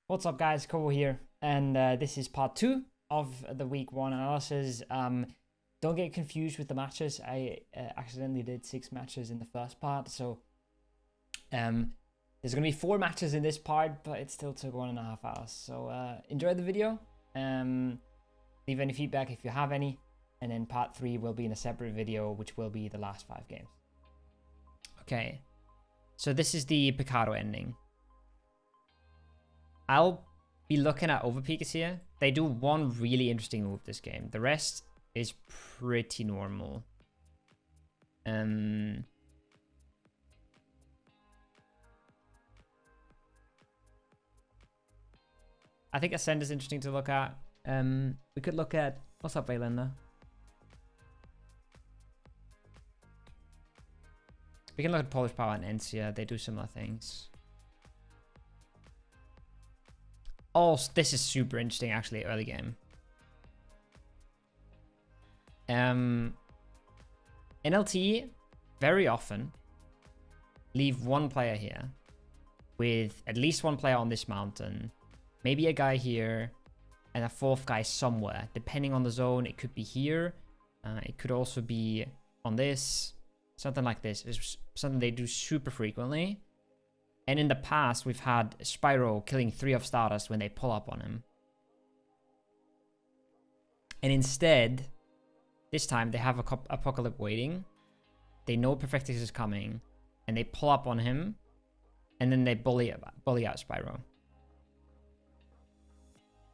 What's up, guys? Kobo here, and this is part 2 of the week 1 analysis. Don't get confused with the matches. I accidentally did 6 matches in the first part, so there's gonna be 4 matches in this part, but it still took 1.5 hours. So enjoy the video. Leave any feedback if you have any, and then part 3 will be in a separate video, which will be the last 5 games. Okay, so this is the Picado ending. I'll be looking at overpeakers here. They do one really interesting move this game. The rest is pretty normal. I think Ascend is interesting to look at. We could look at... What's up, Vaylenda? We can look at Polish Power and Encia. They do similar things. Oh, this is super interesting, actually, early game. NLT very often leave one player here with at least one player on this mountain, maybe a guy here, and a 4th guy somewhere. Depending on the zone, it could be here. It could also be on this. Something like this is something they do super frequently. And in the past, we've had Spyro killing 3 of Stardust when they pull up on him. And instead, this time they have Apocalypse waiting. They know Perfectix is coming, and they pull up on him, and then they bully out Spyro.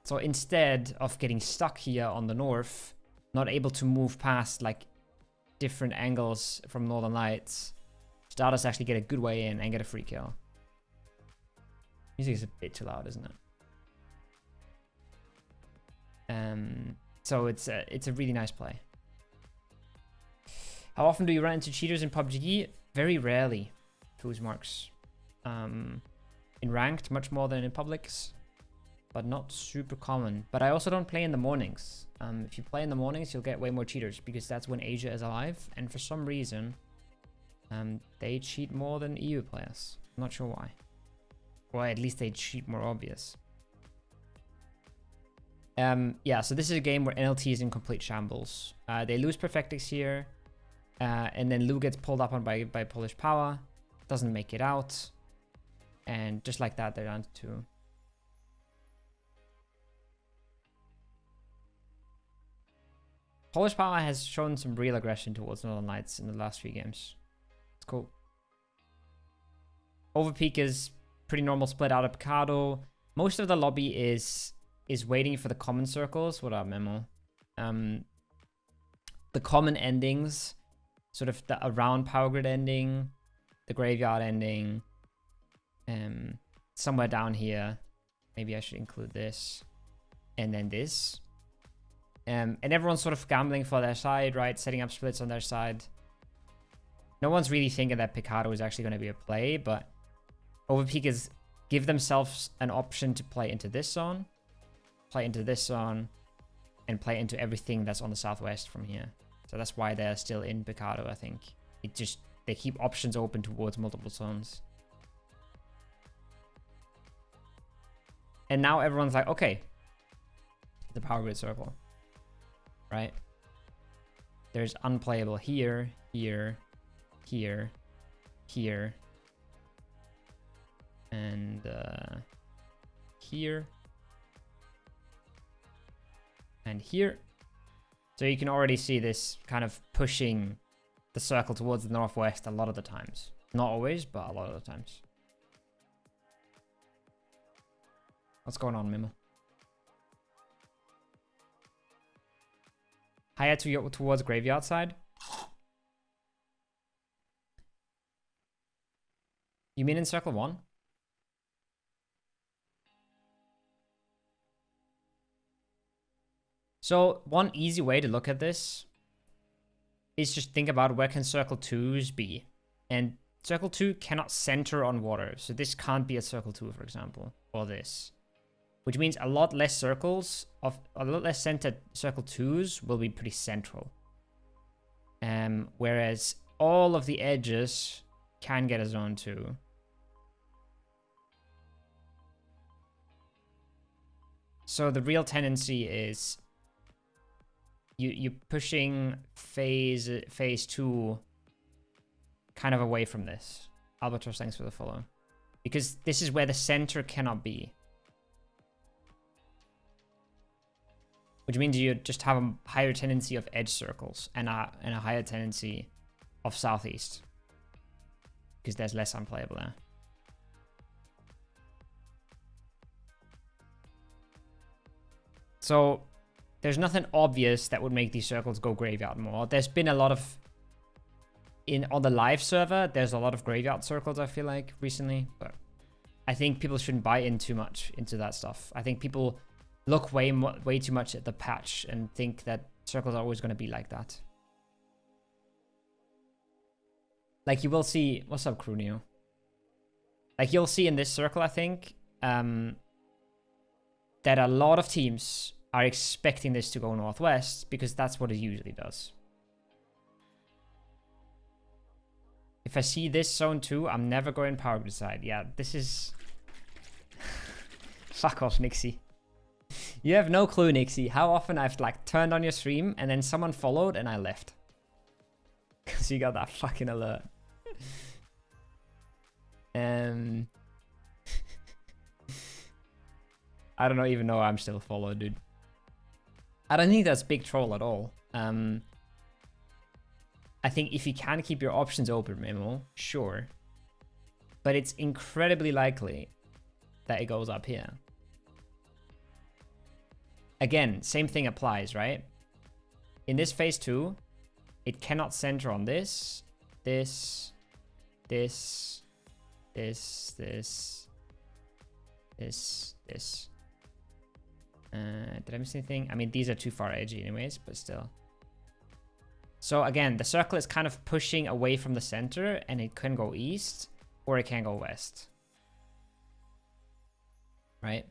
So instead of getting stuck here on the north, not able to move past like different angles from Northern Lights, Stardust actually get a good way in and get a free kill. Music is a bit too loud, isn't it? So it's a really nice play. How often do you run into cheaters in PUBG? Very rarely, Marks. In ranked, much more than in publics, but not super common. But I also don't play in the mornings. If you play in the mornings, you'll get way more cheaters because that's when Asia is alive. And for some reason, they cheat more than EU players. I'm not sure why. Or at least they cheat more obvious. Yeah, so this is a game where NLT is in complete shambles. They lose Perfectix here. And then Lou gets pulled up on by Polish Power. Doesn't make it out. And just like that, they're down to 2. Polish Power has shown some real aggression towards Northern Lights in the last few games. It's cool. Overpeak is pretty normal split out of Picado. Most of the lobby is waiting for the common circles. What up, Memo? The common endings, sort of the around power grid ending, the graveyard ending, somewhere down here. Maybe I should include this, and then this. And everyone's sort of gambling for their side, right? Setting up splits on their side. No one's really thinking that Picado is actually going to be a play, but Overpeakers give themselves an option to play into this zone, play into this zone, and play into everything that's on the southwest from here. So that's why they're still in Picado, I think. They keep options open towards multiple zones. And now everyone's like, okay, the power grid circle, right? There's unplayable here, here, here, here, and here, and here. So you can already see this kind of pushing the circle towards the northwest a lot of the times. Not always, but a lot of the times. What's going on, Mimo? Higher towards graveyard side? You mean in circle 1? So one easy way to look at this is just think about where can circle 2s be. And circle 2 cannot center on water. So this can't be a circle 2, for example, or this. Which means a lot less centered circle 2s will be pretty central. Whereas all of the edges can get a zone 2. So the real tendency is you're pushing phase 2 kind of away from this. Albatross, thanks for the follow. Because this is where the center cannot be. Which means you just have a higher tendency of edge circles and a higher tendency of southeast. Because there's less unplayable there. So there's nothing obvious that would make these circles go graveyard more. There's been a lot of... on the live server, there's a lot of graveyard circles, I feel like, recently. But I think people shouldn't buy in too much into that stuff. I think people look way too much at the patch and think that circles are always going to be like that. Like, you will see... What's up, Crunio? Like, you'll see in this circle, I think, that a lot of teams are expecting this to go northwest because that's what it usually does. If I see this zone too, I'm never going power grid side. Yeah, this is... Fuck off, Nixie. You have no clue, Nixie, how often I've like turned on your stream and then someone followed and I left. Because you got that fucking alert. I don't even know I'm still followed, dude. I don't think that's big troll at all. I think if you can keep your options open, Memo, sure. But it's incredibly likely that it goes up here. Again, same thing applies, right? In this phase 2, it cannot center on this, this, this, this, this, this, this. Did I miss anything? I mean, these are too far edgy anyways, but still. So again, the circle is kind of pushing away from the center and it can go east or it can go west. Right?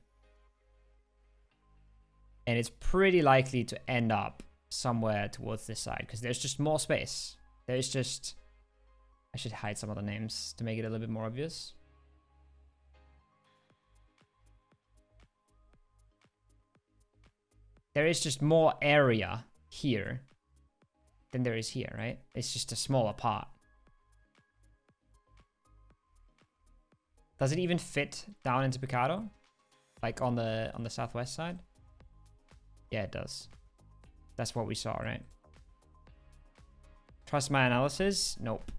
And it's pretty likely to end up somewhere towards this side because there's just more space. There's just... I should hide some of the names to make it a little bit more obvious. There is just more area here than there is here, right? It's just a smaller part. Does it even fit down into Picado? Like on the southwest side? Yeah, it does. That's what we saw, right? Trust my analysis? Nope.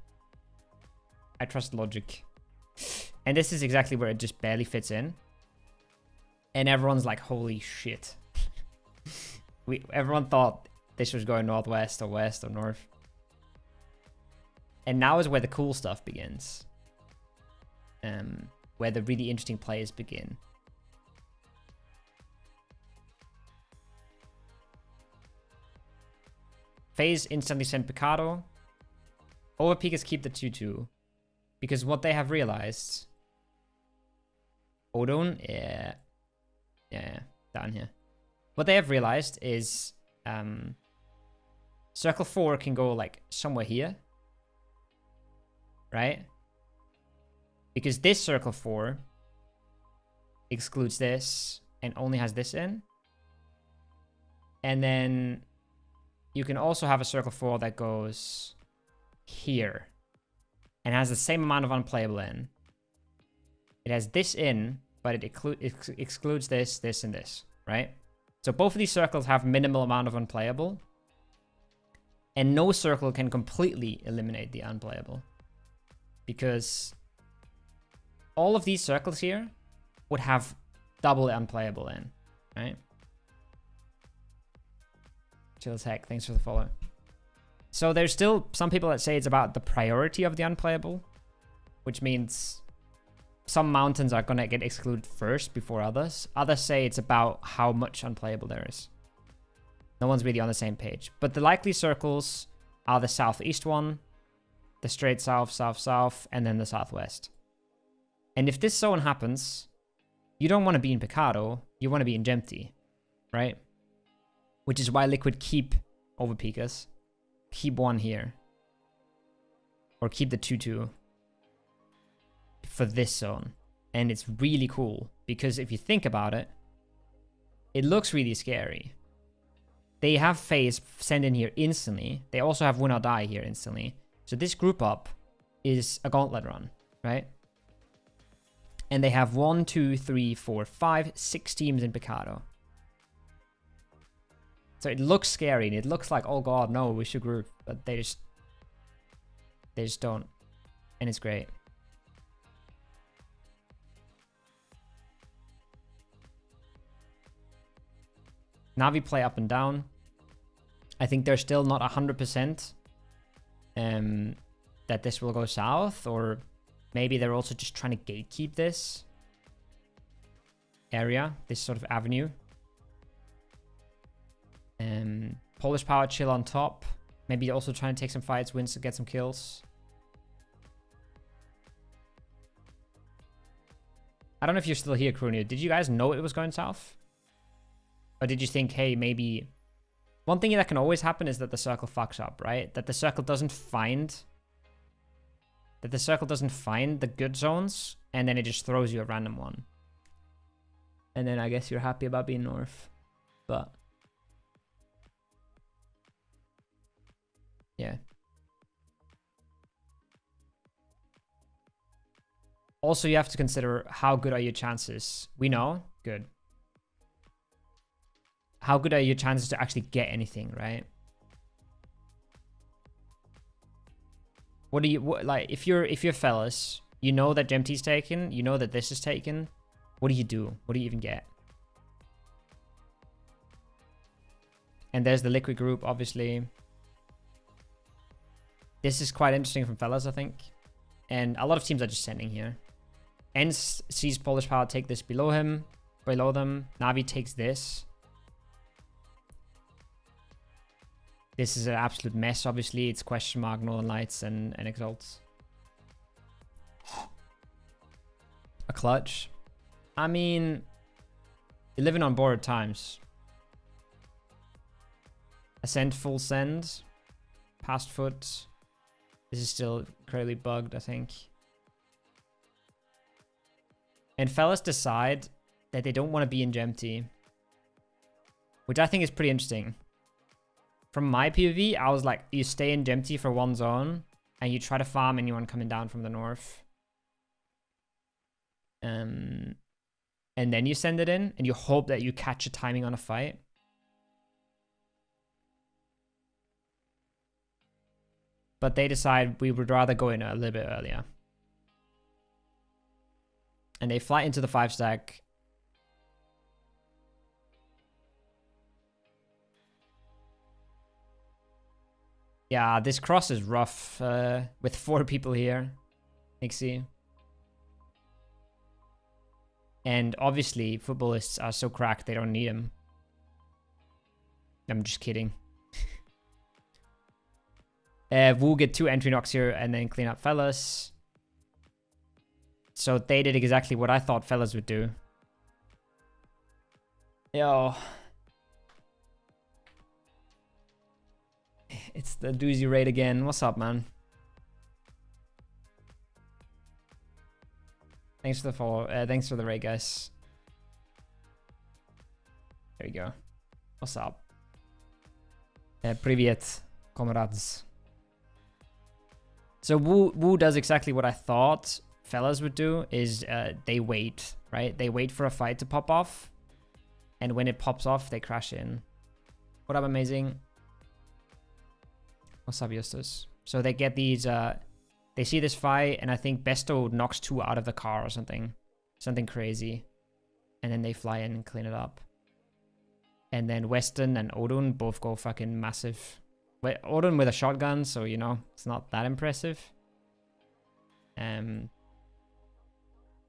I trust logic. And this is exactly where it just barely fits in. And everyone's like, holy shit. Everyone thought this was going northwest or west or north. And now is where the cool stuff begins. Where the really interesting plays begin. FaZe instantly send Picado. Overpeakers keep the 2-2. Because what they have realized... Odon? Yeah. Yeah, down here. What they have realized is... Circle 4 can go like somewhere here. Right? Because this Circle 4 excludes this and only has this in. And then you can also have a Circle 4 that goes here and has the same amount of unplayable in. It has this in, but it excludes this, this, and this, right? So both of these circles have minimal amount of unplayable. And no circle can completely eliminate the unplayable. Because all of these circles here would have double unplayable in, right? Chill as heck, thanks for the follow. So there's still some people that say it's about the priority of the unplayable, which means some mountains are gonna get excluded first before others. Others say it's about how much unplayable there is. No one's really on the same page. But the likely circles are the southeast one, the straight south, south, south, and then the southwest. And if this zone happens, you don't want to be in Picado, you want to be in Gempty, right? Which is why Liquid keep Overpeakers. Keep one here. Or keep the 2-2 for this zone. And it's really cool, because if you think about it, It looks really scary. They have phase sent in here instantly. They also have win or die here instantly. So this group up is a gauntlet run, right? And they have 1, 2, 3, 4, 5, 6 teams in Picado. So it looks scary and it looks like, oh god, no, we should group. But they just don't. And it's great. Na'Vi play up and down. I think they're still not 100% that this will go south, or maybe they're also just trying to gatekeep this area, this sort of avenue. Polish power chill on top. Maybe also trying to take some fights, wins to get some kills. I don't know if you're still here, Krunio. Did you guys know it was going south? Or did you think, hey, maybe... One thing that can always happen is that the circle fucks up, right? That the circle doesn't find... That the circle doesn't find the good zones, and then it just throws you a random one. And then I guess you're happy about being north. But... yeah. Also, you have to consider how good are your chances. We know, good. How good are your chances to actually get anything, right? What do you like? If you're fellas, you know that Gemty's taken, you know that this is taken. What do you do? What do you even get? And there's the liquid group, obviously. This is quite interesting from fellas, I think. And a lot of teams are just sending here. Ens sees Polish power take this below him, below them. Na'Vi takes this. This is an absolute mess, obviously. It's question mark, Northern Lights, and Exalts. A clutch. I mean, you're living on borrowed times. Ascent, full send. Past foot. This is still incredibly bugged, I think. And fellas decide that they don't want to be in Gemty. Which I think is pretty interesting. From my POV, I was like, you stay in Gemty for one zone, and you try to farm anyone coming down from the north. And then you send it in, and you hope that you catch a timing on a fight. But they decide we would rather go in a little bit earlier. And they fly into the 5-stack. Yeah, this cross is rough with 4 people here. Nixie. And obviously, footballists are so cracked they don't need him. I'm just kidding. We'll get 2 entry knocks here and then clean up fellas. So they did exactly what I thought fellas would do. Yo. It's the doozy raid again. What's up, man? Thanks for the follow. Thanks for the raid, guys. There you go. What's up? Привет, comrades. So Wu does exactly what I thought fellas would do, is they wait, right? They wait for a fight to pop off. And when it pops off, they crash in. What up, amazing? What's up, Justus? So they get these, they see this fight, and I think Besto knocks 2 out of the car or something. Something crazy. And then they fly in and clean it up. And then Weston and Odin both go fucking massive. Wait, Odin with a shotgun, so, you know, it's not that impressive.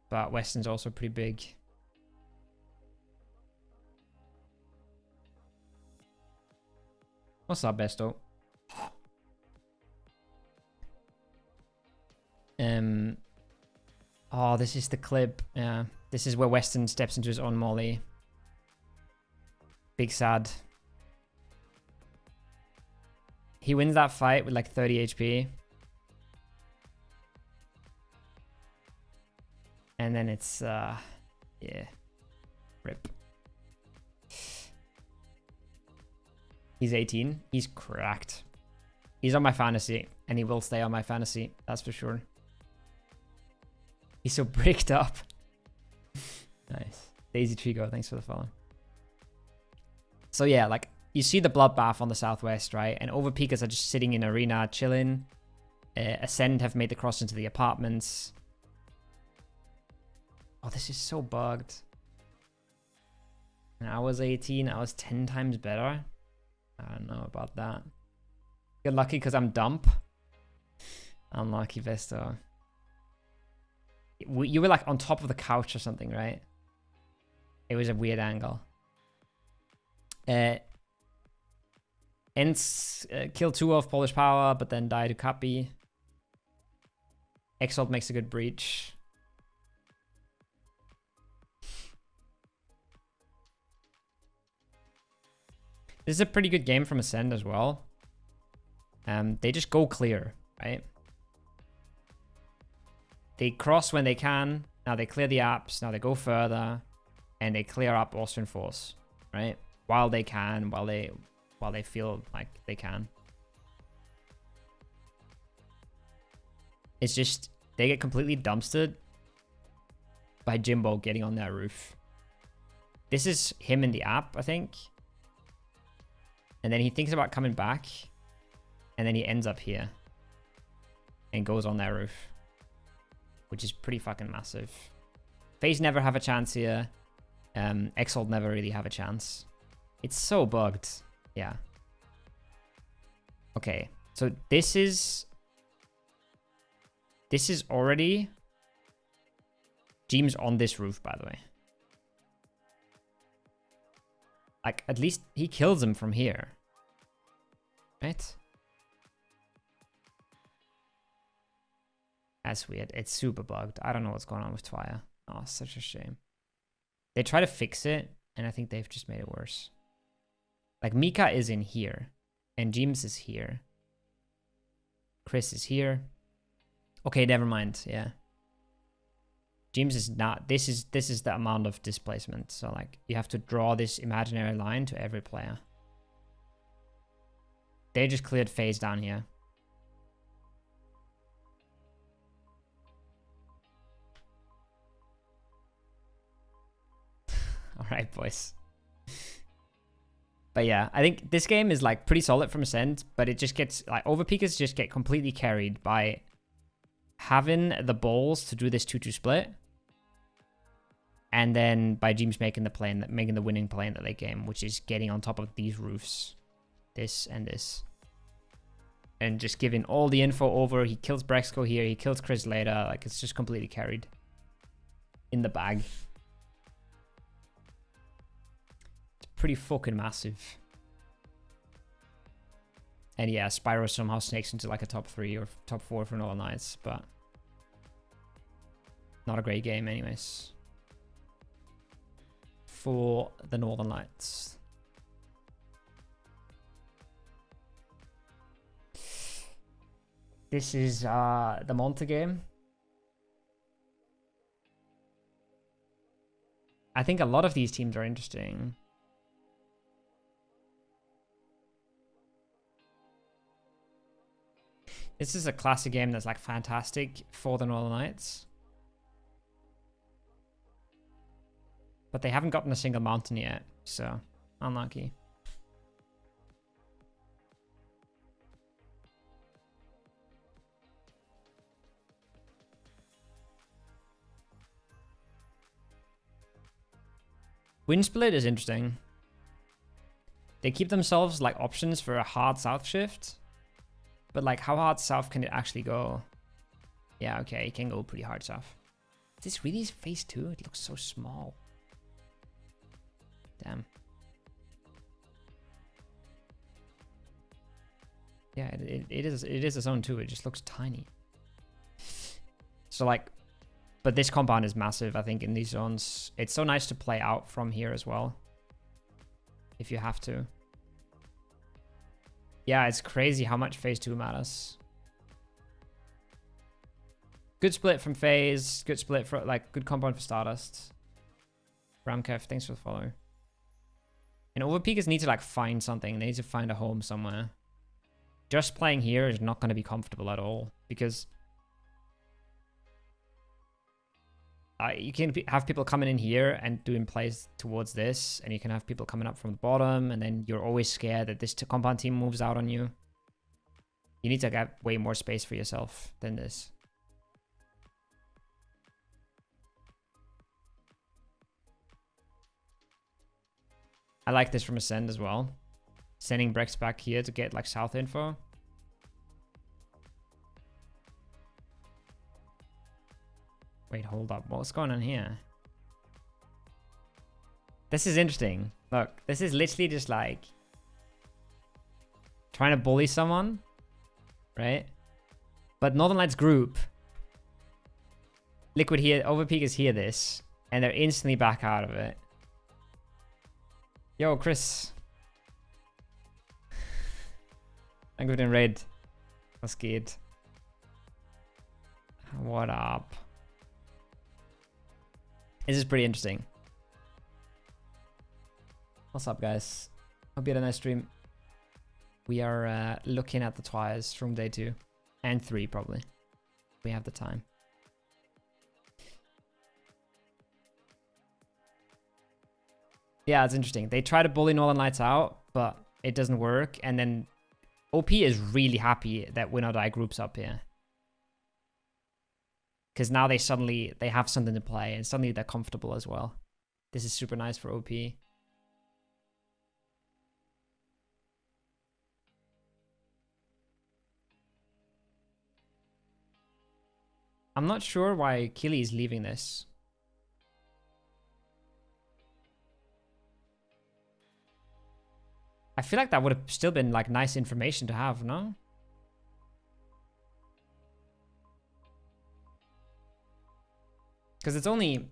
But Weston's also pretty big. What's up, Besto? Oh, this is the clip. Yeah, this is where Weston steps into his own molly. Big sad. He wins that fight with like 30 HP. And then it's, yeah, rip. He's 18. He's cracked. He's on my fantasy, and he will stay on my fantasy. That's for sure. He's so bricked up. Nice. Daisy Trigo, thanks for the follow. So yeah, like, you see the bloodbath on the southwest, right? And overpeakers are just sitting in arena, chilling. Ascend have made the cross into the apartments. Oh, this is so bugged. And I was 18, I was 10 times better. I don't know about that. You're lucky because I'm dump. Unlucky, Vesto. You were like on top of the couch or something, right? It was a weird angle. Ents kill 2 of Polish Power, but then die to Kapi. Exalt makes a good breach. This is a pretty good game from Ascend as well. They just go clear, right? They cross when they can. Now they clear the apps. Now they go further. And they clear up Austrian Force, right? While they can, while they feel like they can. It's just, they get completely dumpstered by Jimbo getting on their roof. This is him in the app, I think. And then he thinks about coming back. And then he ends up here. And goes on their roof. Which is pretty fucking massive. FaZe never have a chance here. Exalt never really have a chance. It's so bugged. Yeah. Okay. So this is already Jeems on this roof, by the way. Like, at least he kills him from here. Right? That's weird. It's super bugged. I don't know what's going on with Twire. Oh, such a shame. They try to fix it, and I think they've just made it worse. Like, Mika is in here, and Jeems is here. Chris is here. Okay, never mind. Yeah. Jeems is not. This is the amount of displacement. So, like, you have to draw this imaginary line to every player. They just cleared FaZe down here. All right, boys. But yeah, I think this game is like pretty solid from Ascent, but it just gets like overpeakers just get completely carried by having the balls to do this 2-2 split, and then by Jeems making the winning play in the late game, which is getting on top of these roofs, this and this, and just giving all the info over. He kills Brexco here, he kills Chris later. Like, it's just completely carried in the bag. Pretty fucking massive. And yeah, Spyro somehow snakes into like a top 3 or top 4 for Northern Knights, but not a great game anyways for the Northern Lights. This is the Monte game. I think a lot of these teams are interesting. This is a classic game that's like fantastic for the Northern Knights. But they haven't gotten a single mountain yet, so unlucky. Wind split is interesting. They keep themselves like options for a hard south shift. But like, how hard south can it actually go? Yeah, okay, it can go pretty hard south. Is this really phase 2? It looks so small. Damn. Yeah, it is a zone 2. It just looks tiny. So like, but this compound is massive, I think, in these zones. It's so nice to play out from here as well, if you have to. Yeah, it's crazy how much phase 2 matters. Good split from FaZe. Good split for, like, good compound for Stardust. Ramkev, thanks for the follow. And overpeakers need to like find something. They need to find a home somewhere. Just playing here is not going to be comfortable at all because you can have people coming in here and doing plays towards this, and you can have people coming up from the bottom, and then you're always scared that this compound team moves out on you. You need to get way more space for yourself than this. I like this from Ascend as well. Sending Brex back here to get like south info. Wait, hold up. What's going on here? This is interesting. Look, this is literally just like trying to bully someone, right? But Northern Lights group, Liquid here, Overpeakers hear this, and they're instantly back out of it. Yo, Chris. I'm good in red. I'm scared. What up? This is pretty interesting. What's up, guys? Hope you had a nice stream. We are looking at the twires from day 2 and 3 probably. We have the time. Yeah, it's interesting. They try to bully Northern Lights out, but it doesn't work. And then OP is really happy that Win or Die groups up here. Because now they have something to play, and suddenly they're comfortable as well. This is super nice for OP. I'm not sure why Killy is leaving this. I feel like that would have still been like nice information to have, no? Because it's only...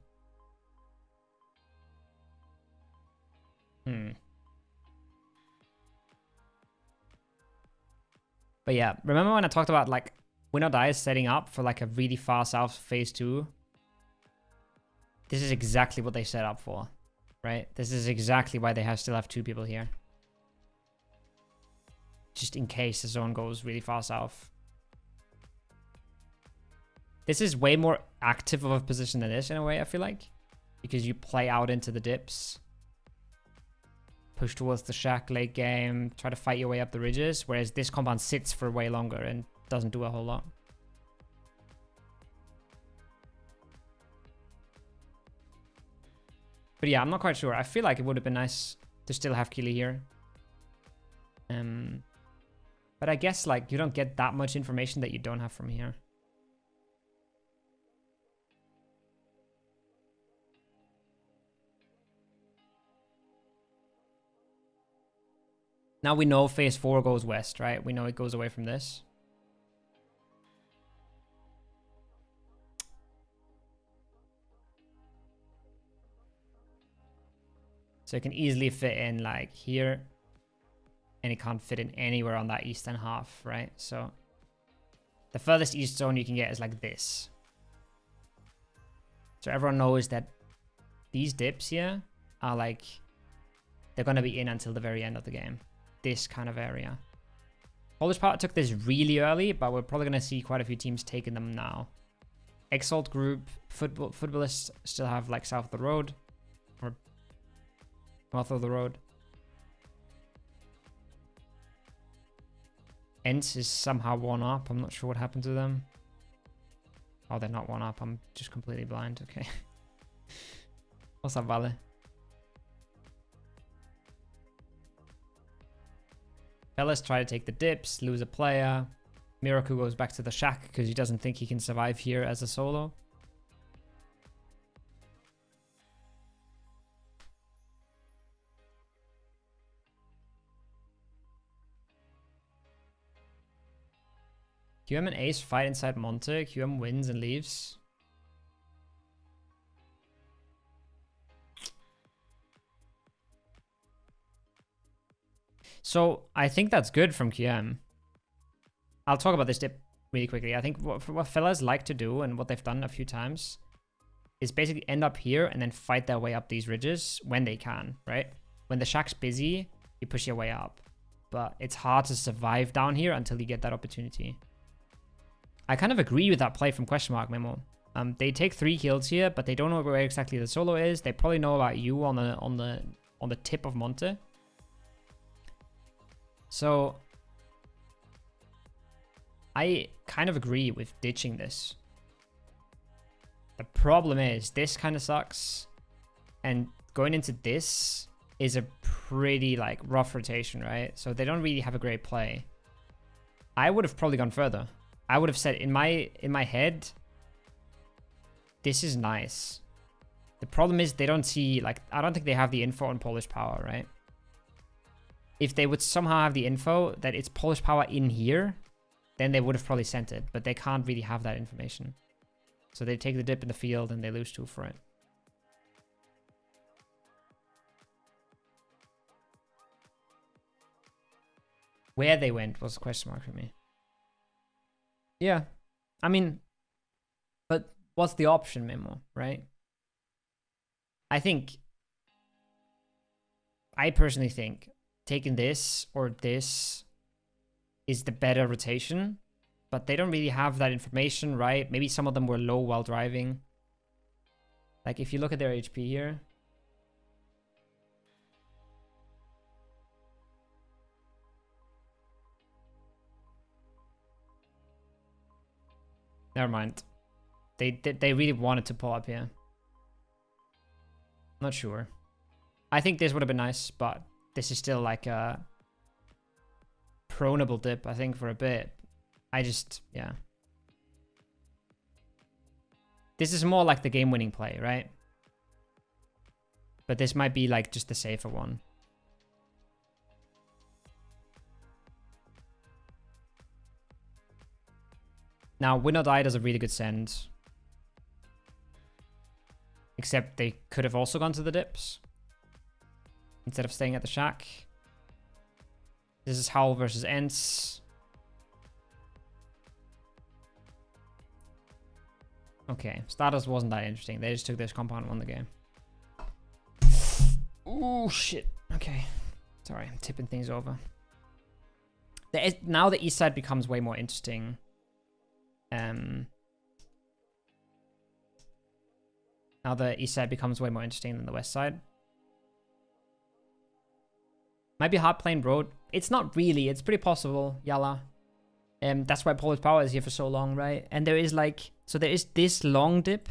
But yeah, remember when I talked about like Win or Die is setting up for like a really far south phase 2? This is exactly what they set up for, right? This is exactly why they still have 2 people here. Just in case the zone goes really far south. This is way more active of a position than this in a way, I feel like. Because you play out into the dips. Push towards the shack late game. Try to fight your way up the ridges. Whereas this compound sits for way longer and doesn't do a whole lot. But yeah, I'm not quite sure. I feel like it would have been nice to still have Keely here. But I guess like you don't get that much information that you don't have from here. Now we know phase 4 goes west, right? We know it goes away from this. So it can easily fit in like here. And it can't fit in anywhere on that eastern half, right? So the furthest east zone you can get is like this. So everyone knows that these dips here are like, they're going to be in until the very end of the game. This kind of area. Polish Power took this really early, but we're probably going to see quite a few teams taking them now. Exalt group, footballists still have like south of the road or north of the road. Ents is somehow 1-up. I'm not sure what happened to them. Oh, they're not 1-up. I'm just completely blind. Okay. What's up, Vale? Fellas try to take the dips, lose a player. Miraku goes back to the shack because he doesn't think he can survive here as a solo. QM and Ace fight inside Monte. QM wins and leaves. So I think that's good from QM. I'll talk about this dip really quickly. I think what fellas like to do and what they've done a few times is basically end up here and then fight their way up these ridges when they can, right? when the shack's busy, you push your way up. But it's hard to survive down here until you get that opportunity. I kind of agree with that play from Question Mark Memo. They take 3 kills here, but they don't know where exactly the solo is. They probably know about you on the tip of Monte. So I kind of agree with ditching this. The problem is this kind of sucks, and going into this is a pretty like rough rotation, right? So they don't really have a great play. I would have probably gone further. I would have said in my head, this is nice. The problem is they don't see, like, I don't think they have the info on Polish power, right? If they would somehow have the info that it's Polish power in here, then they would have probably sent it, but they can't really have that information. So they take the dip in the field and they lose 2 for it. Where they went was a question mark for me. Yeah, I mean, but what's the option, Memo, right? I personally think taking this or this is the better rotation, but they don't really have that information, right? Maybe some of them were low while driving. Like if you look at their HP here, never mind. They really wanted to pull up here. Not sure. I think this would have been nice, but this is still like a pronable dip, I think, for a bit. Yeah. This is more like the game-winning play, right? But this might be like just the safer one. Now, Win or Die does a really good send. Except they could have also gone to the dips instead of staying at the shack. This is Howl versus Ents. Okay, Stardust wasn't that interesting. They just took this compound and won the game. Ooh, shit. Okay. Sorry, I'm tipping things over. Now the east side becomes way more interesting. Now the east side becomes way more interesting than the west side. Might be hard playing road. It's not really. It's pretty possible, Yala. That's why Polish power is here for so long, right? And there is like... So there is this long dip.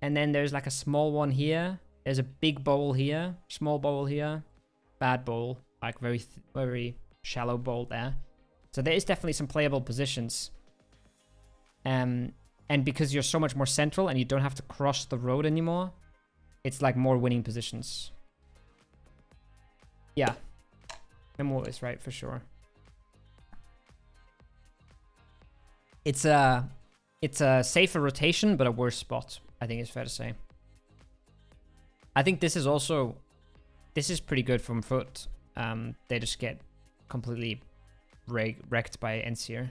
And then there's like a small one here. There's a big bowl here. Small bowl here. Bad bowl. Like very, very shallow bowl there. So there is definitely some playable positions. And because you're so much more central and you don't have to cross the road anymore, it's like more winning positions. Yeah. Memo is right for sure. It's a safer rotation, but a worse spot, I think it's fair to say. I think this is also... This is pretty good from foot. They just get completely wrecked by Ensir.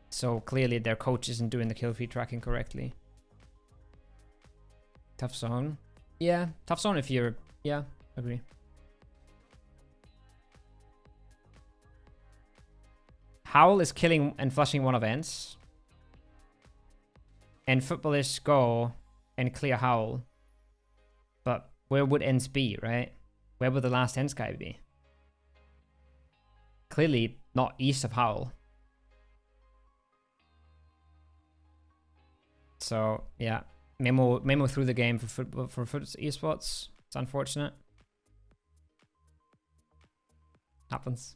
So clearly their coach isn't doing the kill feed tracking correctly. Tough zone. Yeah, tough zone if you're... Yeah, agree. Howl is killing and flushing one of Ents. And footballists go and clear Howl. But where would Ents be, right? Where would the last Ents guy be? Clearly not east of Howl. So, yeah. Memo through the game for foot esports. It's unfortunate. Happens.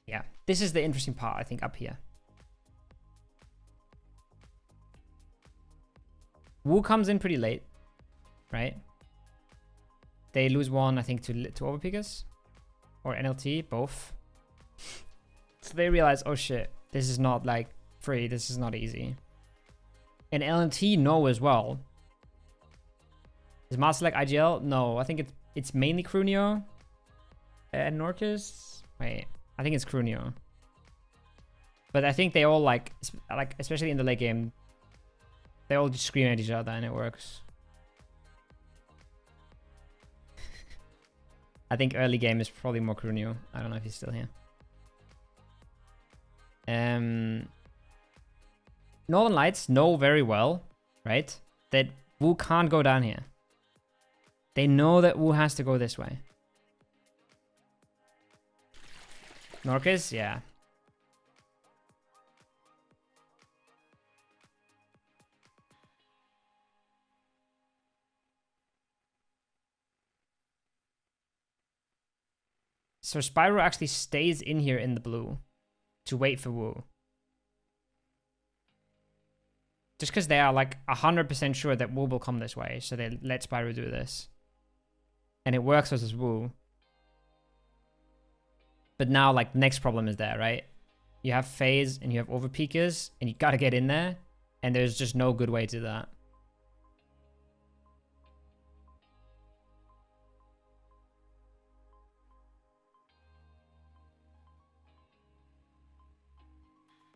Yeah, this is the interesting part, I think, up here. Wu comes in pretty late, right? They lose one, I think, to Overpeakers. Or NLT, both. So they realize, oh shit, this is not like free, this is not easy. And LNT know as well. Is Master like IGL? No, I think it's mainly Crunio and Norcus. Wait, I think it's Crunio. But I think they all like especially in the late game, they all just scream at each other and it works. I think early game is probably more Crunio. I don't know if he's still here. Northern Lights know very well, right, that Wu can't go down here. They know that Wu has to go this way. Norcus, yeah. So Spyro actually stays in here in the blue to wait for Wu. Just because they are like 100% sure that Wu will come this way. So they let Spyro do this. And it works versus Wu. But now like the next problem is there, right? You have phase and you have overpeakers and you gotta get in there. And there's just no good way to do that.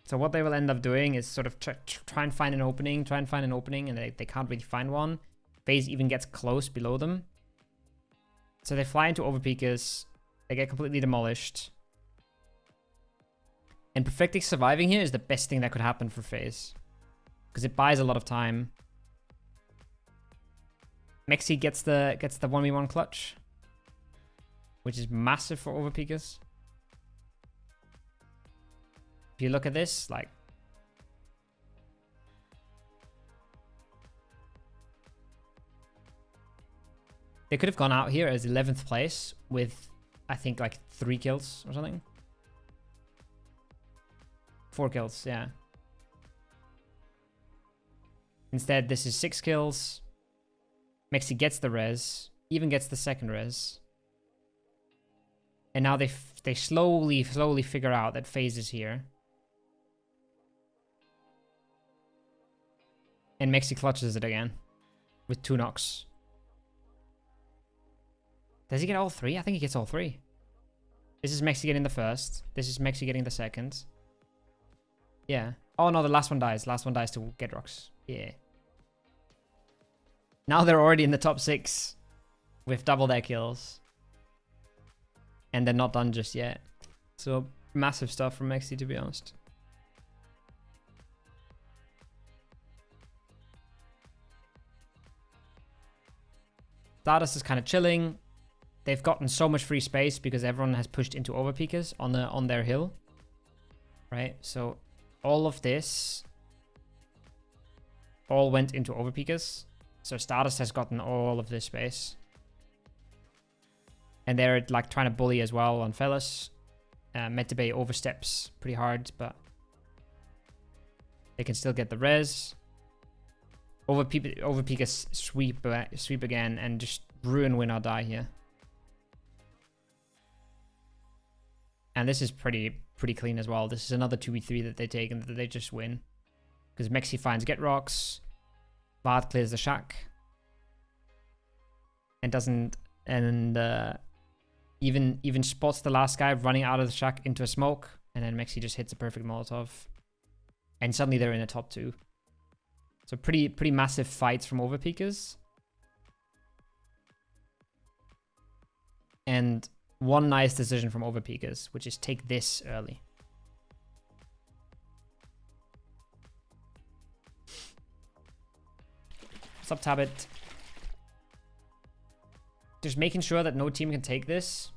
So what they will end up doing is sort of try and find an opening, and they can't really find one. FaZe even gets close below them. So they fly into overpeakers, they get completely demolished. And perfectly surviving here is the best thing that could happen for FaZe, because it buys a lot of time. Mexi gets the 1v1 clutch, which is massive for overpeakers. If you look at this, like, they could have gone out here as 11th place with, I think, like 3 kills or something. 4 kills, yeah. Instead, this is 6 kills. Mexi gets the res, even gets the second res. And now they slowly figure out that FaZe is here. And Mexi clutches it again with 2 knocks. Does he get all 3? I think he gets all 3. This is Mexi getting the first. This is Mexi getting the second. Yeah. Oh no, the last one dies. Last one dies to get rocks. Yeah. Now they're already in the top 6 with double their kills. And they're not done just yet. So massive stuff from Mexi, to be honest. Stardust is kind of chilling. They've gotten so much free space because everyone has pushed into overpeakers on their hill. Right? So all of this all went into overpeakers. So Stardust has gotten all of this space. And they're like trying to bully as well on Fellas. Metabay oversteps pretty hard, but they can still get the res. Overpeakers sweep again and just ruin win or die here. And this is pretty clean as well. This is another 2v3 that they take and that they just win. Because Mexi finds get rocks. Bard clears the shack. And doesn't... And even spots the last guy running out of the shack into a smoke. And then Mexi just hits a perfect Molotov. And suddenly they're in the top 2. So pretty massive fights from overpeakers. And one nice decision from overpeakers, which is take this early. What's up, Tabit? Just making sure that no team can take this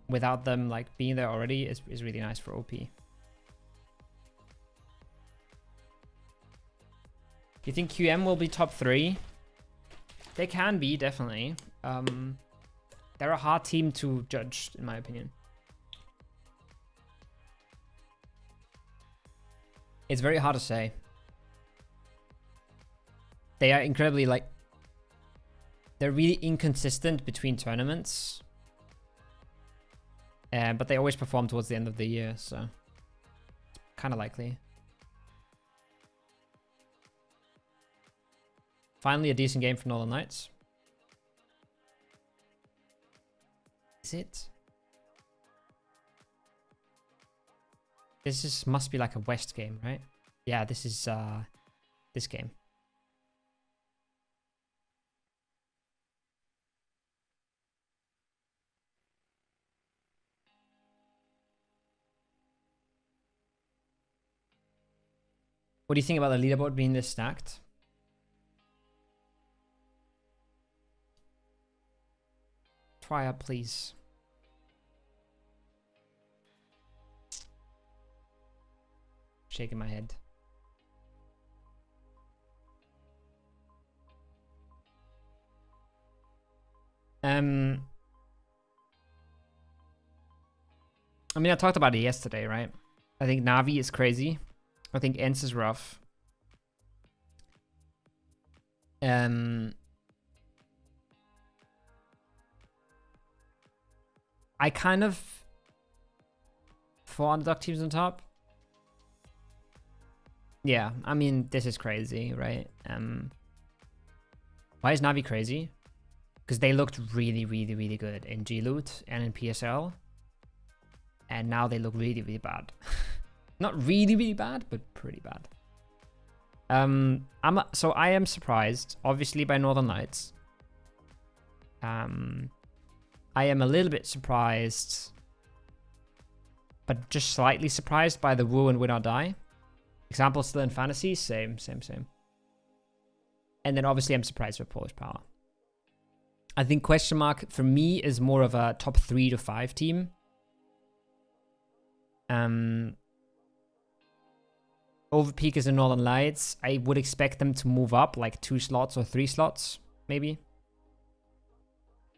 without them like being there already is really nice for OP. You think QM will be top 3? They can be, definitely. They're a hard team to judge, in my opinion. It's very hard to say. They are incredibly, like... They're really inconsistent between tournaments. But they always perform towards the end of the year, so... Kind of likely. Finally, a decent game for Northern Knights. Is it? This is must be like a West game, right? Yeah, this is this game. What do you think about the leaderboard being this stacked? Try up, please. Shaking my head. I mean, I talked about it yesterday, right? I think Navi is crazy. I think Ents is rough. I kind of 4 underdog teams on top. Yeah, I mean, this is crazy, right? Why is Navi crazy? Because they looked really, really, really good in G-Loot and in PSL. And now they look really, really bad. Not really, really bad, but pretty bad. So I am surprised, obviously, by Northern Lights. I am a little bit surprised, but just slightly surprised by the Woo and Win or Die. Example still in Fantasy, same. And then obviously I'm surprised with Polish Power. I think question mark for me is more of a top 3 to 5 team. Overpeak is in Northern Lights. I would expect them to move up like 2 slots or 3 slots, maybe.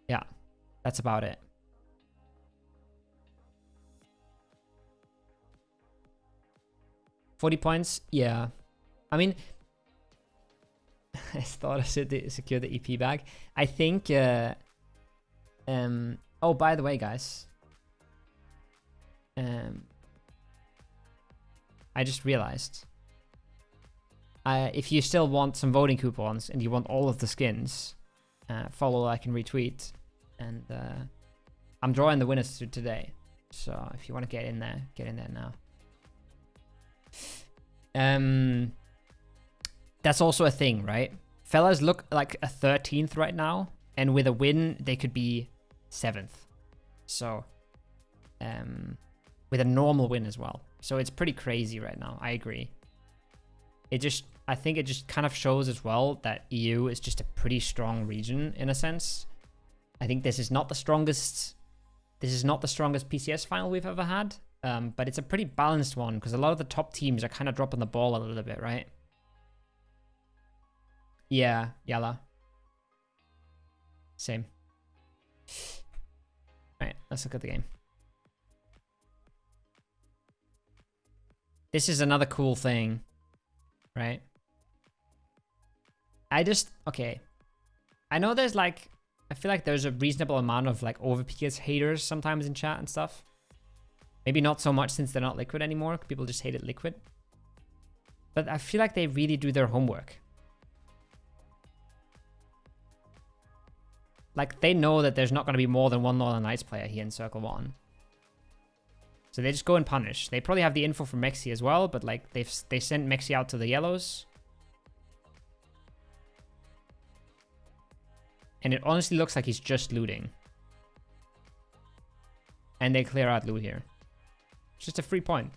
Yeah, that's about it. $40 points, yeah. I mean, I thought I should secure the EP bag. I think, oh, by the way, guys. I just realized. If you still want some voting coupons and you want all of the skins, follow, like, and retweet. And I'm drawing the winners today. So if you want to get in there now. That's also a thing, right? Fellas look like a 13th right now, and with a win they could be 7th. So with a normal win as well. So it's pretty crazy right now. I agree. I think it just kind of shows as well that EU is just a pretty strong region in a sense. I think this is not the strongest PCS final we've ever had. But it's a pretty balanced one because a lot of the top teams are kind of dropping the ball a little bit, right? Yeah, Yala. Same. Alright, let's look at the game. This is another cool thing, right? Okay. I know there's like, I feel like there's a reasonable amount of like Overpeakers haters sometimes in chat and stuff. Maybe not so much since they're not Liquid anymore. People just hate it Liquid. But I feel like they really do their homework. Like, they know that there's not going to be more than one Northern Lights player here in Circle 1. So they just go and punish. They probably have the info from Mexi as well, but like, they sent Mexi out to the Yellows. And it honestly looks like he's just looting. And they clear out loot here. It's just a free point.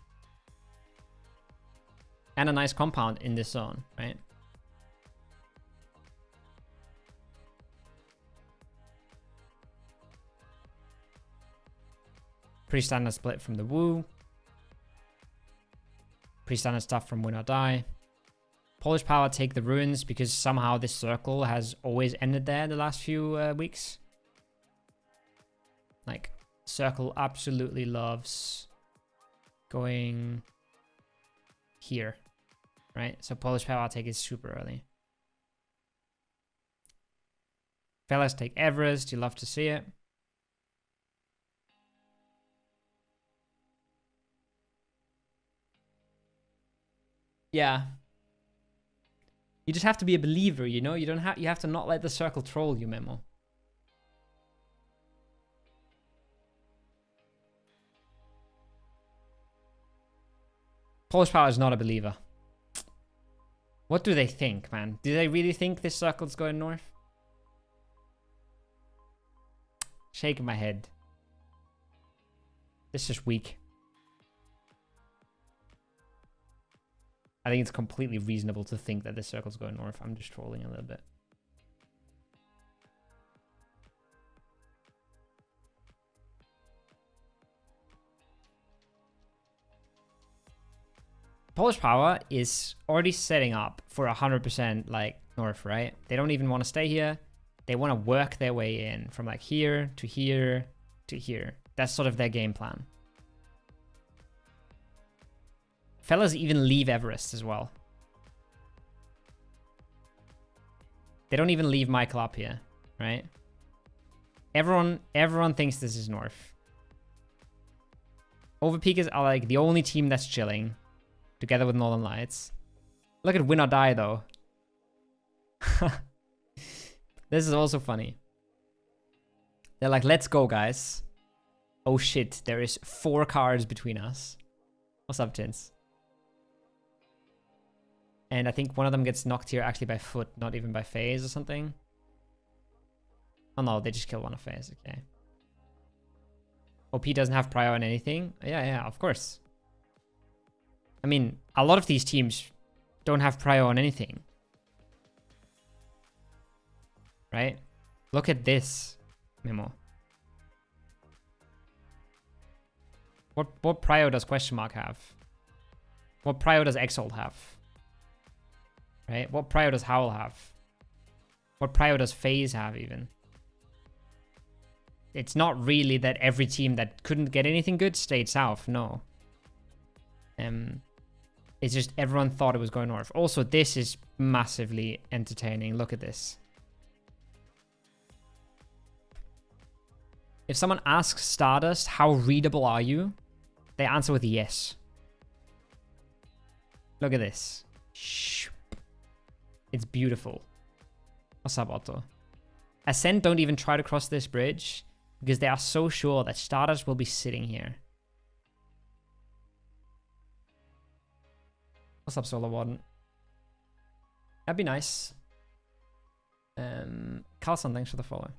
And a nice compound in this zone, right? Pretty standard split from the Woo. Pretty standard stuff from Win or Die. Polish Power take the ruins because somehow this circle has always ended there the last few weeks. Like, circle absolutely loves going here, right? So Polish Power take is super early. Fellas take Everest. You love to see it. Yeah. You just have to be a believer, you know? You have to not let the circle troll you, Memo. Polish Power is not a believer. What do they think, man? Do they really think this circle's going north? Shaking my head. This is weak. I think it's completely reasonable to think that this circle's going north. I'm just trolling a little bit. Polish Power is already setting up for 100% like north, right? They don't even want to stay here. They want to work their way in from like here to here to here. That's sort of their game plan. Fellas even leave Everest as well. They don't even leave Michael up here, right? Everyone thinks this is north. Overpeakers are like the only team that's chilling, together with Northern Lights. Look at Win or Die though. This is also funny. They're like, let's go, guys. Oh shit, there is 4 cars between us. What's up, gents? And I think one of them gets knocked here actually by foot, not even by phase or something. Oh no, they just kill one of phase, okay. OP doesn't have prior on anything. Yeah, of course. I mean, a lot of these teams don't have prior on anything. Right? Look at this memo. What prior does question mark have? What prior does Exalt have? Right? What prior does Howl have? What prior does FaZe have even? It's not really that every team that couldn't get anything good stayed south, no. It's just everyone thought it was going north. Also, this is massively entertaining. Look at this. If someone asks Stardust, how readable are you? They answer with yes. Look at this. It's beautiful. What's up, Otto? Ascent don't even try to cross this bridge because they are so sure that Stardust will be sitting here. What's up, Solar Warden? That'd be nice. Carlson, thanks for the follow.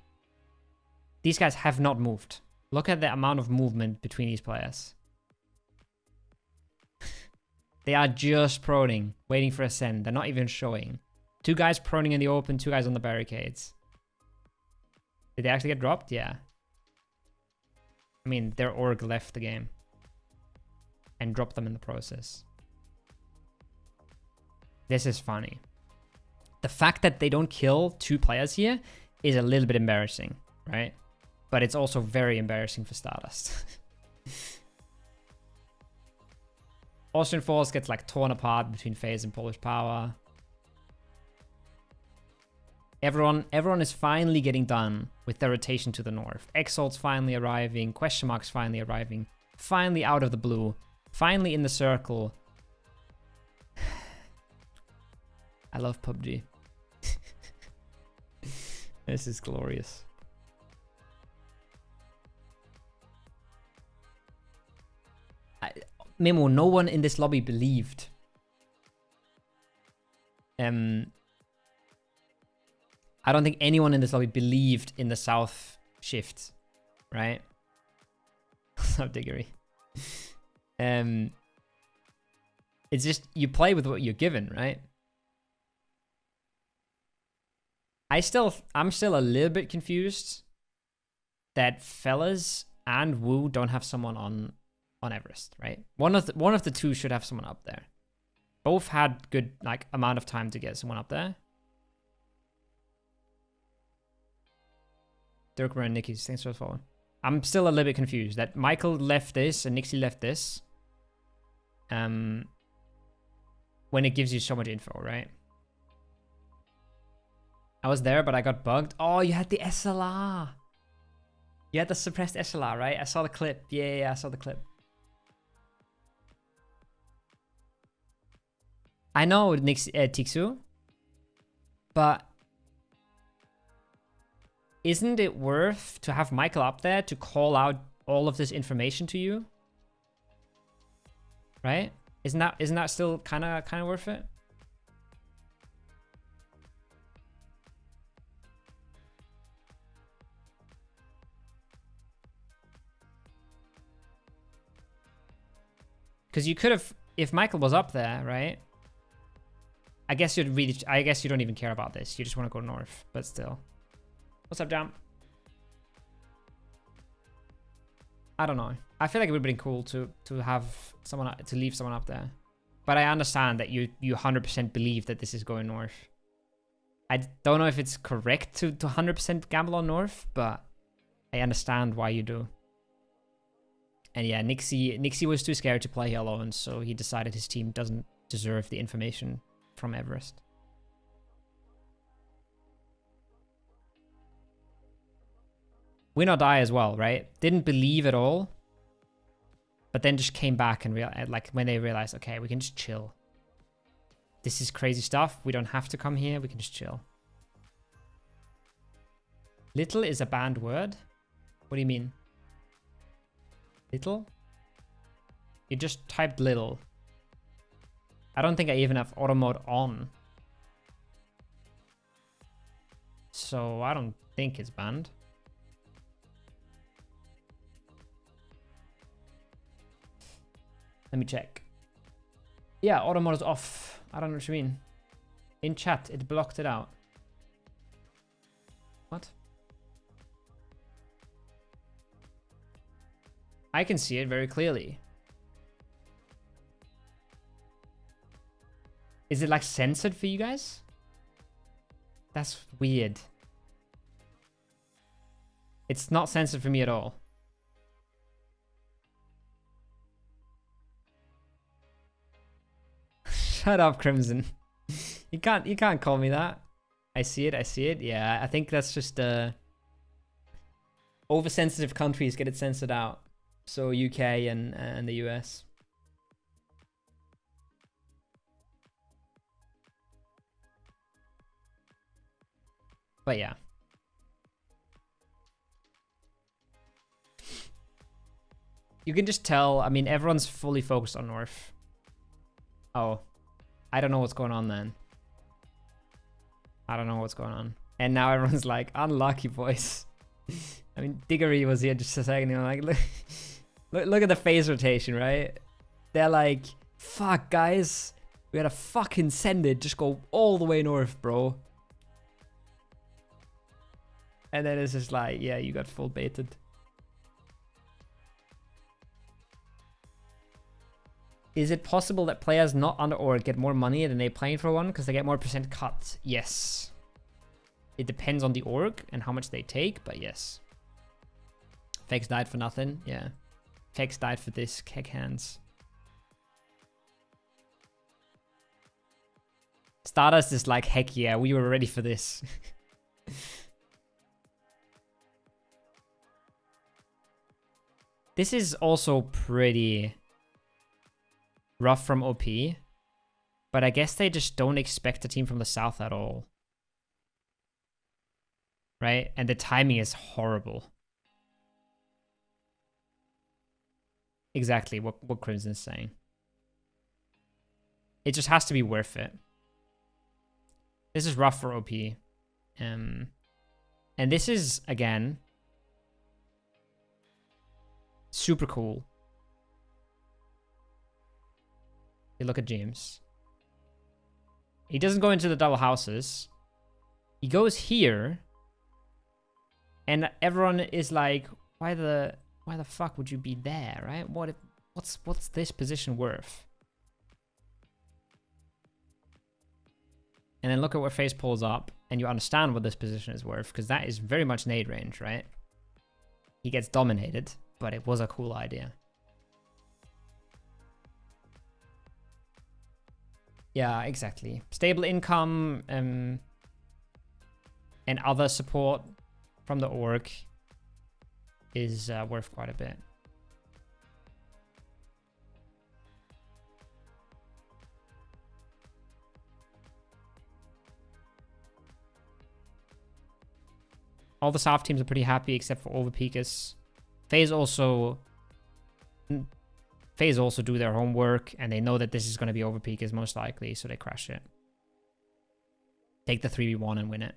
These guys have not moved. Look at the amount of movement between these players. They are just proning, waiting for Ascend. They're not even showing. 2 guys proning in the open, 2 guys on the barricades. Did they actually get dropped? Yeah. I mean, their org left the game. And dropped them in the process. This is funny. The fact that they don't kill 2 players here is a little bit embarrassing, right? But it's also very embarrassing for Stardust. Austrian Falls gets like torn apart between FaZe and Polish Power. Everyone is finally getting done with their rotation to the north. Exalt's finally arriving. Question mark's finally arriving. Finally out of the blue. Finally in the circle. I love PUBG. This is glorious. Memo, no one in this lobby believed. I don't think anyone in this lobby believed in the south shift, right? So Diggory. It's just you play with what you're given, right? I'm still a little bit confused that Fellas and Wu don't have someone on Everest, right? One of the 2 should have someone up there. Both had good like amount of time to get someone up there. Dirkmer and Nikki's, thanks for following. I'm still a little bit confused that Michael left this and Nixie left this. When it gives you so much info, right? I was there, but I got bugged. Oh, you had the SLR. You had the suppressed SLR, right? I saw the clip. Yeah, I saw the clip. I know, Tixu, but isn't it worth to have Michael up there to call out all of this information to you? Right? Isn't that still kind of worth it? Because you could have, if Michael was up there, right? I guess you don't even care about this. You just want to go north, but still. What's up, Jam? I don't know. I feel like it would have been cool to have someone, to leave someone up there. But I understand that you 100% believe that this is going north. I don't know if it's correct to 100% gamble on north, but I understand why you do. And yeah, Nixie was too scared to play here alone, so he decided his team doesn't deserve the information from Everest. Win or die as well, right? Didn't believe at all, but then just came back and like when they realized, okay, we can just chill. This is crazy stuff. We don't have to come here. We can just chill. Little is a banned word. What do you mean? Little? You just typed little. I don't think I even have auto mode on. So I don't think it's banned. Let me check. Yeah, auto mode is off. I don't know what you mean. In chat, it blocked it out. What? I can see it very clearly. Is it like censored for you guys? That's weird. It's not censored for me at all. Shut up, Crimson. You can't call me that. I see it. Yeah, I think that's just oversensitive countries get it censored out. So UK and the US. But yeah. You can just tell, I mean, everyone's fully focused on North. Oh, I don't know what's going on then. I don't know what's going on. And now everyone's like, unlucky boys. I mean, Diggory was here just a second ago, like, look at the phase rotation, right? They're like, fuck, guys. We gotta fucking send it. Just go all the way north, bro. And then it's just like, yeah, you got full baited. Is it possible that players not under org get more money than they playing for one because they get more % cut? Yes. It depends on the org and how much they take, but yes. Fakes died for nothing. Yeah. Fakes died for this. Keg hands. Stardust is like, heck yeah, we were ready for this. This is also pretty rough from OP, but I guess they just don't expect a team from the south at all. Right? And the timing is horrible. Exactly what Crimson's saying. It just has to be worth it. This is rough for OP. And this is, again, super cool. You look at James. He doesn't go into the double houses. He goes here. And everyone is like, why the fuck would you be there, right? What's this position worth? And then look at what face pulls up, and you understand what this position is worth, because that is very much nade range, right? He gets dominated, but it was a cool idea. Yeah, exactly. Stable income and other support from the org is worth quite a bit. All the South teams are pretty happy except for Overpeakers. FaZe also FaZe also do their homework, and they know that this is going to be overpeak is most likely, so they crash it. Take the 3v1 and win it.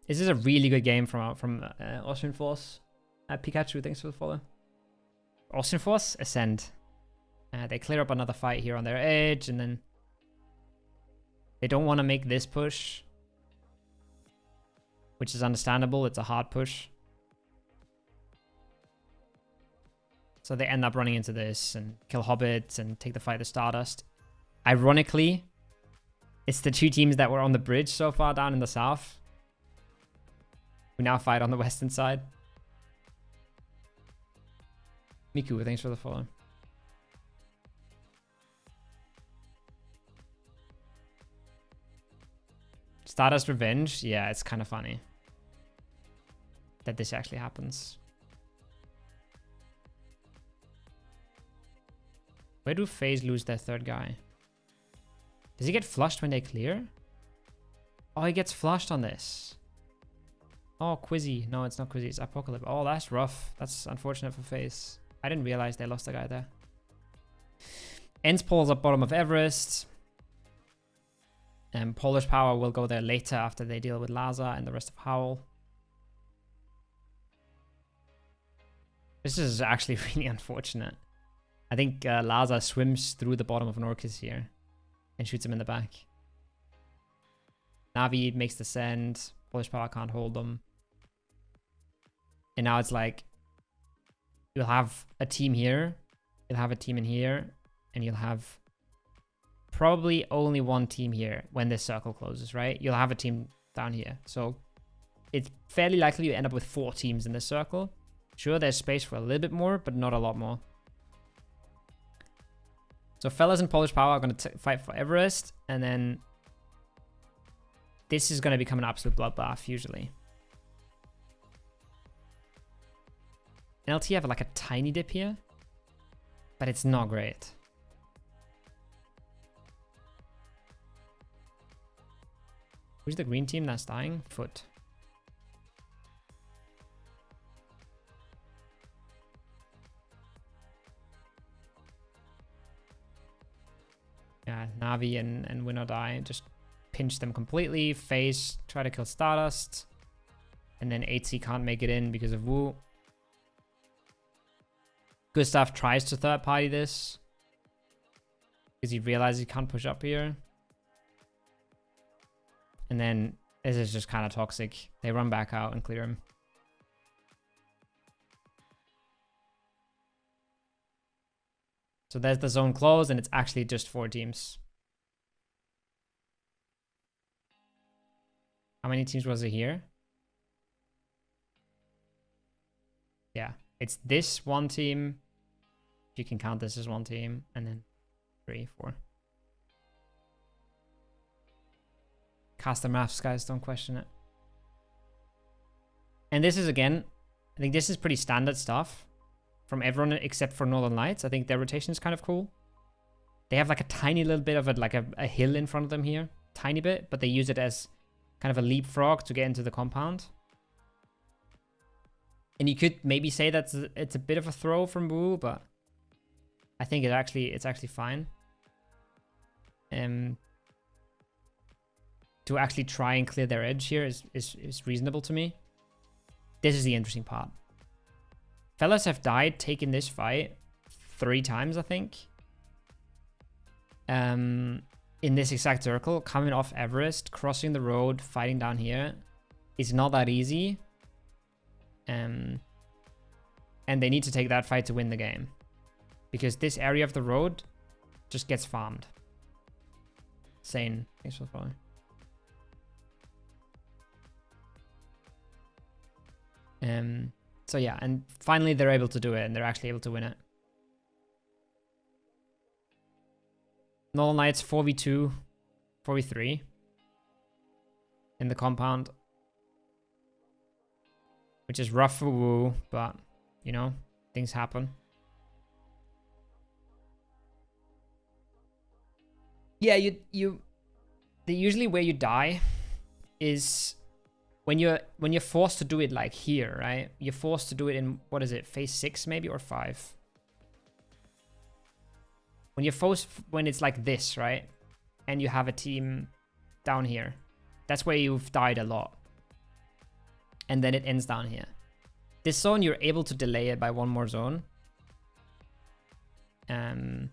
This is a really good game from Austrian Force. Pikachu, thanks for the follow. Austrian Force, Ascend. They clear up another fight here on their edge, and then they don't want to make this push, which is understandable. It's a hard push. So they end up running into this and kill Hobbits and take the fight to Stardust. Ironically, it's the two teams that were on the bridge so far down in the south who now fight on the western side. Miku, thanks for the follow. Stardust Revenge? Yeah, it's kind of funny that this actually happens. Where do FaZe lose their third guy? Does he get flushed when they clear? Oh, he gets flushed on this. Oh, Quizzy. No, it's not Quizzy. It's Apocalypse. Oh, that's rough. That's unfortunate for FaZe. I didn't realize they lost a guy there. Ents pulls up bottom of Everest. And Polish Power will go there later after they deal with Laza and the rest of Howl. This is actually really unfortunate. I think Laza swims through the bottom of Norcus here and shoots him in the back. Navi makes the send. Polish Power can't hold them. And now it's like, you'll have a team here, you'll have a team in here, and you'll have probably only one team here when this circle closes, right? You'll have a team down here. So it's fairly likely you end up with 4 teams in this circle. Sure, there's space for a little bit more, but not a lot more. So Fellas and Polish Power are going to fight for Everest, and then this is going to become an absolute bloodbath, usually. LT have like a tiny dip here, but it's not great. Who's the green team that's dying? Foot. Yeah, Navi and Winner die. Just pinch them completely. FaZe try to kill Stardust. And then 8C can't make it in because of Wu. Gustav tries to third party this because he realizes he can't push up here. And then this is just kind of toxic. They run back out and clear him. So there's the zone closed, and it's actually just 4 teams. How many teams was it here? Yeah, it's this one team. You can count this as one team, and then 3, 4. Cast the maths, guys, don't question it. And this is, again, I think this is pretty standard stuff from everyone except for Northern Lights. I think their rotation is kind of cool. They have like a tiny little bit of a hill in front of them here. Tiny bit, but they use it as kind of a leapfrog to get into the compound. And you could maybe say that it's a bit of a throw from Wu, but I think it's actually fine. To actually try and clear their edge here is reasonable to me. This is the interesting part. Fellas have died taking this fight 3 times, I think. In this exact circle, coming off Everest, crossing the road, fighting down here. It's not that easy. And they need to take that fight to win the game. Because this area of the road just gets farmed. Sane. Thanks for following. So yeah, and finally they're able to do it, and they're actually able to win it. Northern Lights 4v2, 4v3 in the compound, which is rough for Wu, but you know, things happen. Yeah, usually where you die is when you're forced to do it like here, right? You're forced to do it in, what is it, phase 6 maybe, or 5? When you're forced, when it's like this, right? And you have a team down here. That's where you've died a lot. And then it ends down here. This zone, you're able to delay it by one more zone. And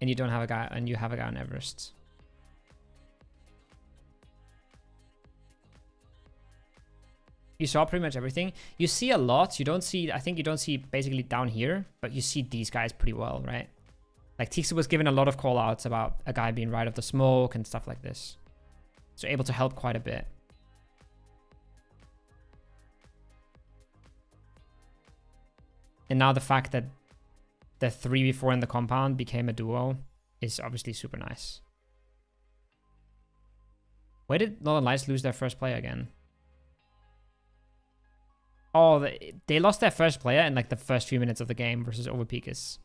you don't have a guy, and you have a guy on Everest. You saw pretty much everything. You see a lot. You don't see, I think you don't see basically down here, but you see these guys pretty well, right? Like Tixi was given a lot of call outs about a guy being right of the smoke and stuff like this. So able to help quite a bit. And now the fact that the 3v4 in the compound became a duo is obviously super nice. Why did Northern Lights lose their first player again? Oh, they lost their first player in like the first few minutes of the game versus Overpeakers.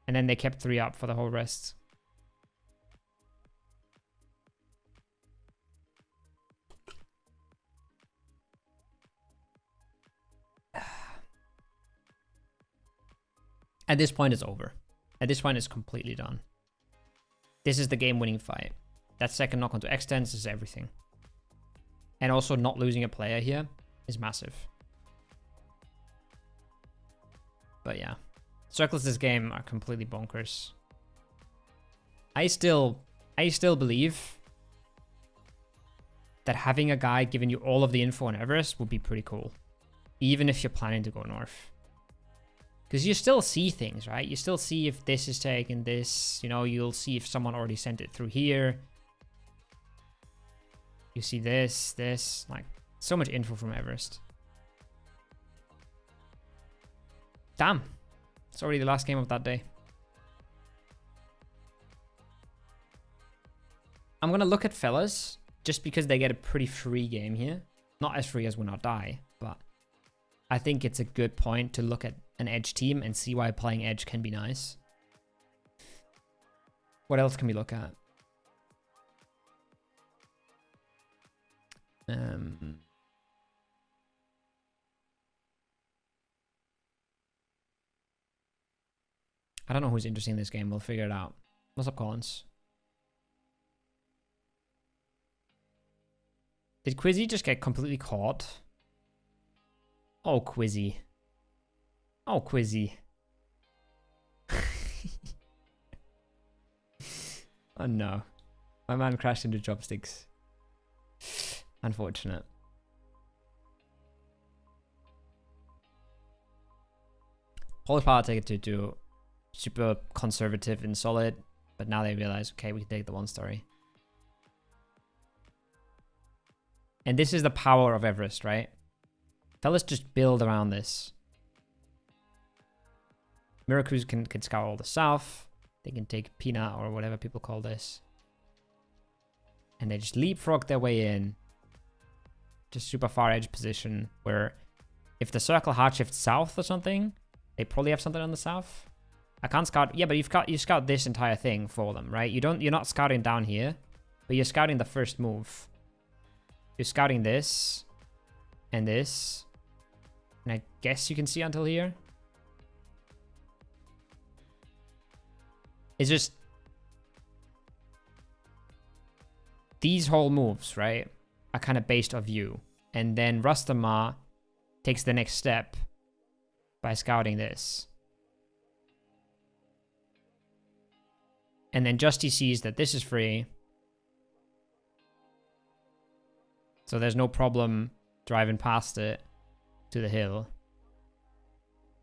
And then they kept 3 up for the whole rest. At this point, it's over. At this point, it's completely done. This is the game-winning fight. That second knock onto extents is everything. And also not losing a player here is massive. But yeah. Circles this game are completely bonkers. I still believe that having a guy giving you all of the info on Everest would be pretty cool. Even if you're planning to go north. Because you still see things, right? You still see if this is taking this. You know, you'll see if someone already sent it through here. You see this. Like, so much info from Everest. Damn. It's already the last game of that day. I'm going to look at Fellas, just because they get a pretty free game here. Not as free as Win or Die, but I think it's a good point to look at an Edge team and see why playing Edge can be nice. What else can we look at? I don't know who's interesting in this game. We'll figure it out. What's up, Collins? Did Quizzy just get completely caught? Oh, Quizzy. Oh, Quizzy. Oh, no. My man crashed into chopsticks. Unfortunate. Polish Power take it to super conservative and solid, but now they realize, okay, we can take the 1 story. And this is the power of Everest, right? Fellas just build around this. Miracruz can scour all the south. They can take Peanut or whatever people call this. And they just leapfrog their way in. Just super far edge position where if the circle hard shifts south or something, they probably have something on the south. I can't scout. Yeah, but you scout this entire thing for them, right? You're not scouting down here, but you're scouting the first move. You're scouting this and this. And I guess you can see until here. It's just these whole moves, right, are kind of based off you. And then Rustamar takes the next step by scouting this. And then Justy sees that this is free. So there's no problem driving past it to the hill.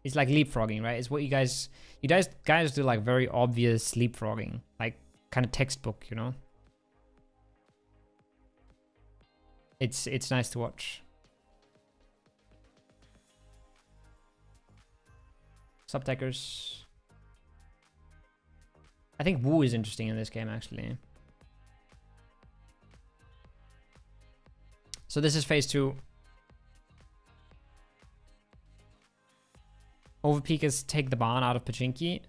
It's like leapfrogging, right? It's what you guys do, like very obvious leapfrogging, like kind of textbook, you know? It's nice to watch. Subtakers. I think Wu is interesting in this game, actually. So this is phase 2. Overpeakers take the barn out of Pachinki.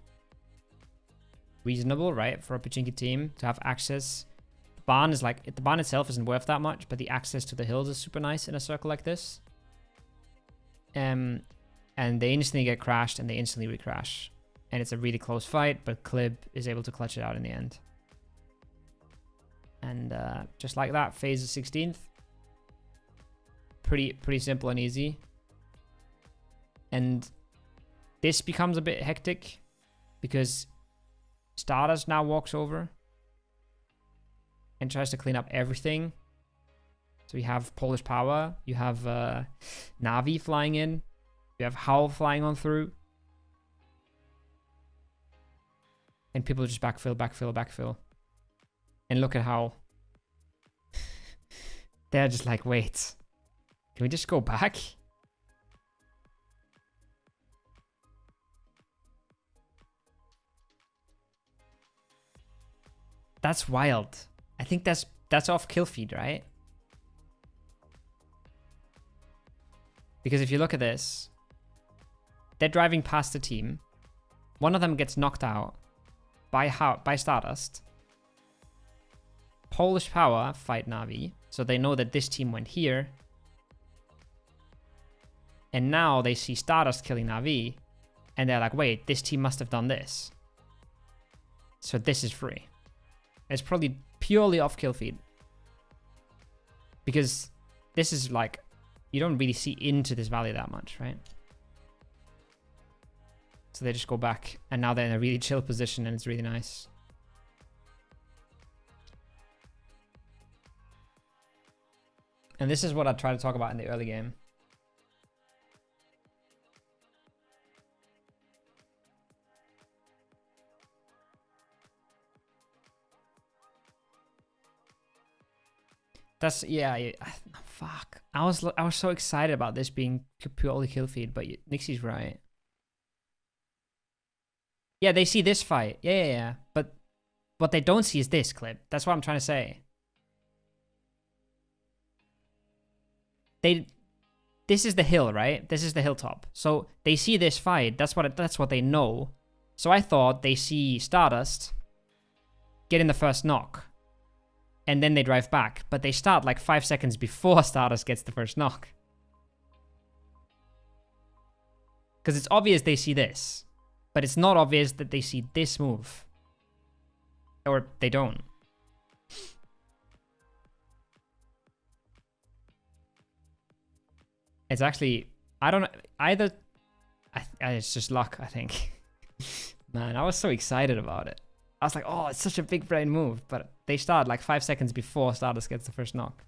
Reasonable, right? For a Pachinki team to have access barn is like, the barn itself isn't worth that much, but the access to the hills is super nice in a circle like this. And they instantly get crashed and they instantly recrash. And it's a really close fight, but Clib is able to clutch it out in the end. And just like that, FaZe is 16th. Pretty simple and easy. And this becomes a bit hectic because Stardust now walks over and tries to clean up everything. So you have Polish Power, you have Na'Vi flying in, you have Howl flying on through. And people just backfill. And look at how they're just like, wait, can we just go back? That's wild. I think that's off kill feed, right? Because if you look at this, they're driving past the team. One of them gets knocked out by Stardust. Polish Power fight Na'Vi, so they know that this team went here. And now they see Stardust killing Na'Vi, and they're like, wait, this team must have done this. So this is free. It's probably purely off kill feed. Because this is like, you don't really see into this valley that much, right? So they just go back, and now they're in a really chill position, and it's really nice. And this is what I try to talk about in the early game. That's, yeah, fuck. I was so excited about this being purely kill feed, but Nixie's right. Yeah, they see this fight. Yeah. But what they don't see is this clip. That's what I'm trying to say. This is the hill, right? This is the hilltop. So they see this fight. That's what they know. So I thought they see Stardust get in the first knock, and then they drive back. But they start like 5 seconds before Stardust gets the first knock. Because it's obvious they see this, but it's not obvious that they see this move. Or they don't. It's actually, I don't know, either, it's just luck, I think. Man, I was so excited about it. I was like, oh, it's such a big brain move, but they start like 5 seconds before Stardust gets the first knock.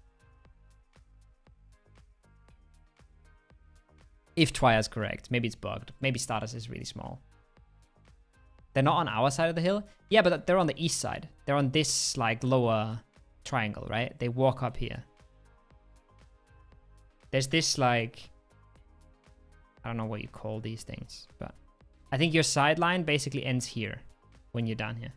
If twires correct, maybe it's bugged. Maybe Stardust is really small. They're not on our side of the hill. Yeah, but they're on the east side. They're on this like lower triangle, right? They walk up here. There's this like, I don't know what you call these things, but I think your sideline basically ends here when you're down here.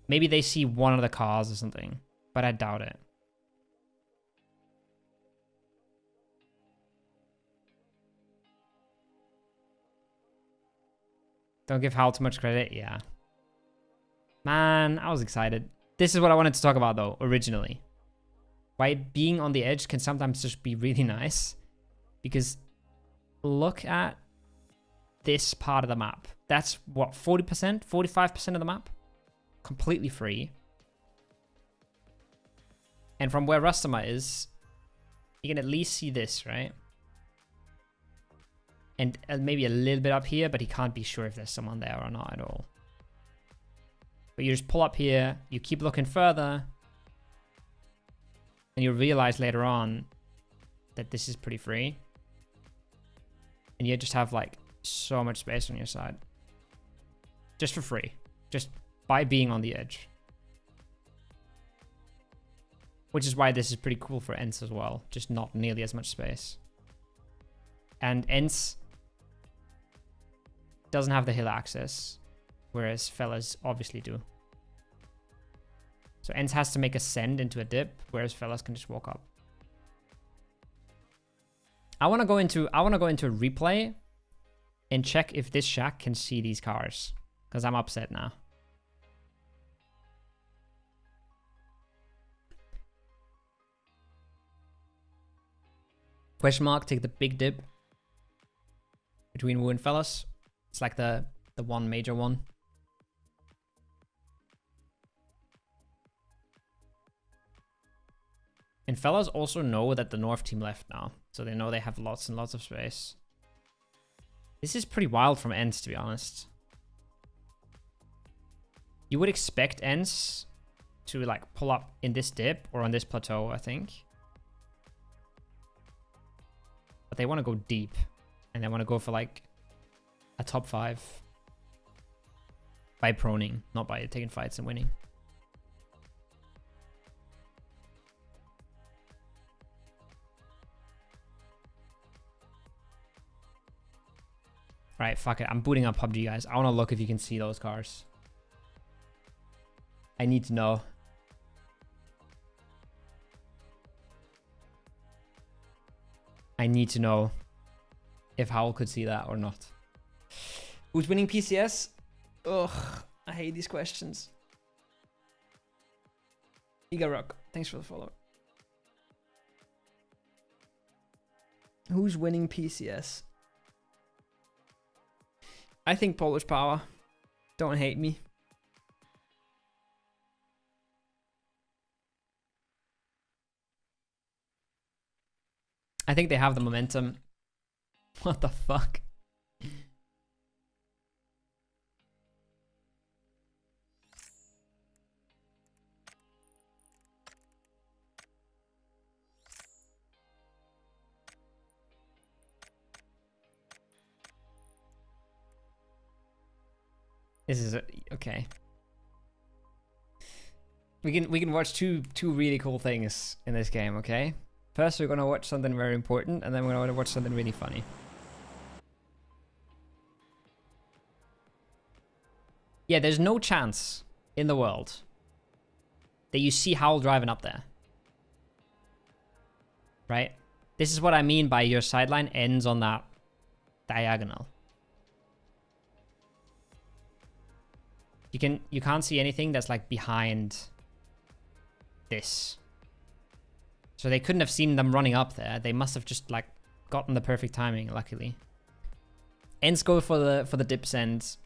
Maybe they see one of the cars or something, but I doubt it. Don't give Hal too much credit. Yeah. Man, I was excited. This is what I wanted to talk about though, originally. Why being on the edge can sometimes just be really nice. Because look at this part of the map. That's what, 40%? 45% of the map? Completely free. And from where Rustama is, you can at least see this, right? And maybe a little bit up here, but he can't be sure if there's someone there or not at all. But you just pull up here, you keep looking further, and you realize later on that this is pretty free. And you just have like so much space on your side. Just for free. Just by being on the edge. Which is why this is pretty cool for Ents as well. Just not nearly as much space. And Ents doesn't have the hill access, whereas Fellas obviously do. So Ents has to make a send into a dip, whereas Fellas can just walk up. I want to go into a replay and check if this shack can see these cars. Because I'm upset now. Question mark, take the big dip between Wu and Fellas. It's like the one major one. And Fellas also know that the North team left now. So they know they have lots and lots of space. This is pretty wild from Ents, to be honest. You would expect Ents to like pull up in this dip or on this plateau, I think. But they want to go deep. And they want to go for like a top 5. By proning, not by taking fights and winning. Alright, fuck it. I'm booting up PUBG, guys. I want to look if you can see those cars. I need to know. I need to know if Howl could see that or not. Who's winning PCS? Ugh, I hate these questions. Rock, thanks for the follow. Who's winning PCS? I think Polish Power. Don't hate me. I think they have the momentum. What the fuck? This is okay. We can watch two really cool things in this game, okay? First, we're gonna watch something very important, and then we're gonna watch something really funny. Yeah, there's no chance in the world that you see Howl driving up there. Right? This is what I mean by your sideline ends on that diagonal. You can't see anything that's like behind this. So they couldn't have seen them running up there. They must have just like gotten the perfect timing, luckily. Ents go for the dip send.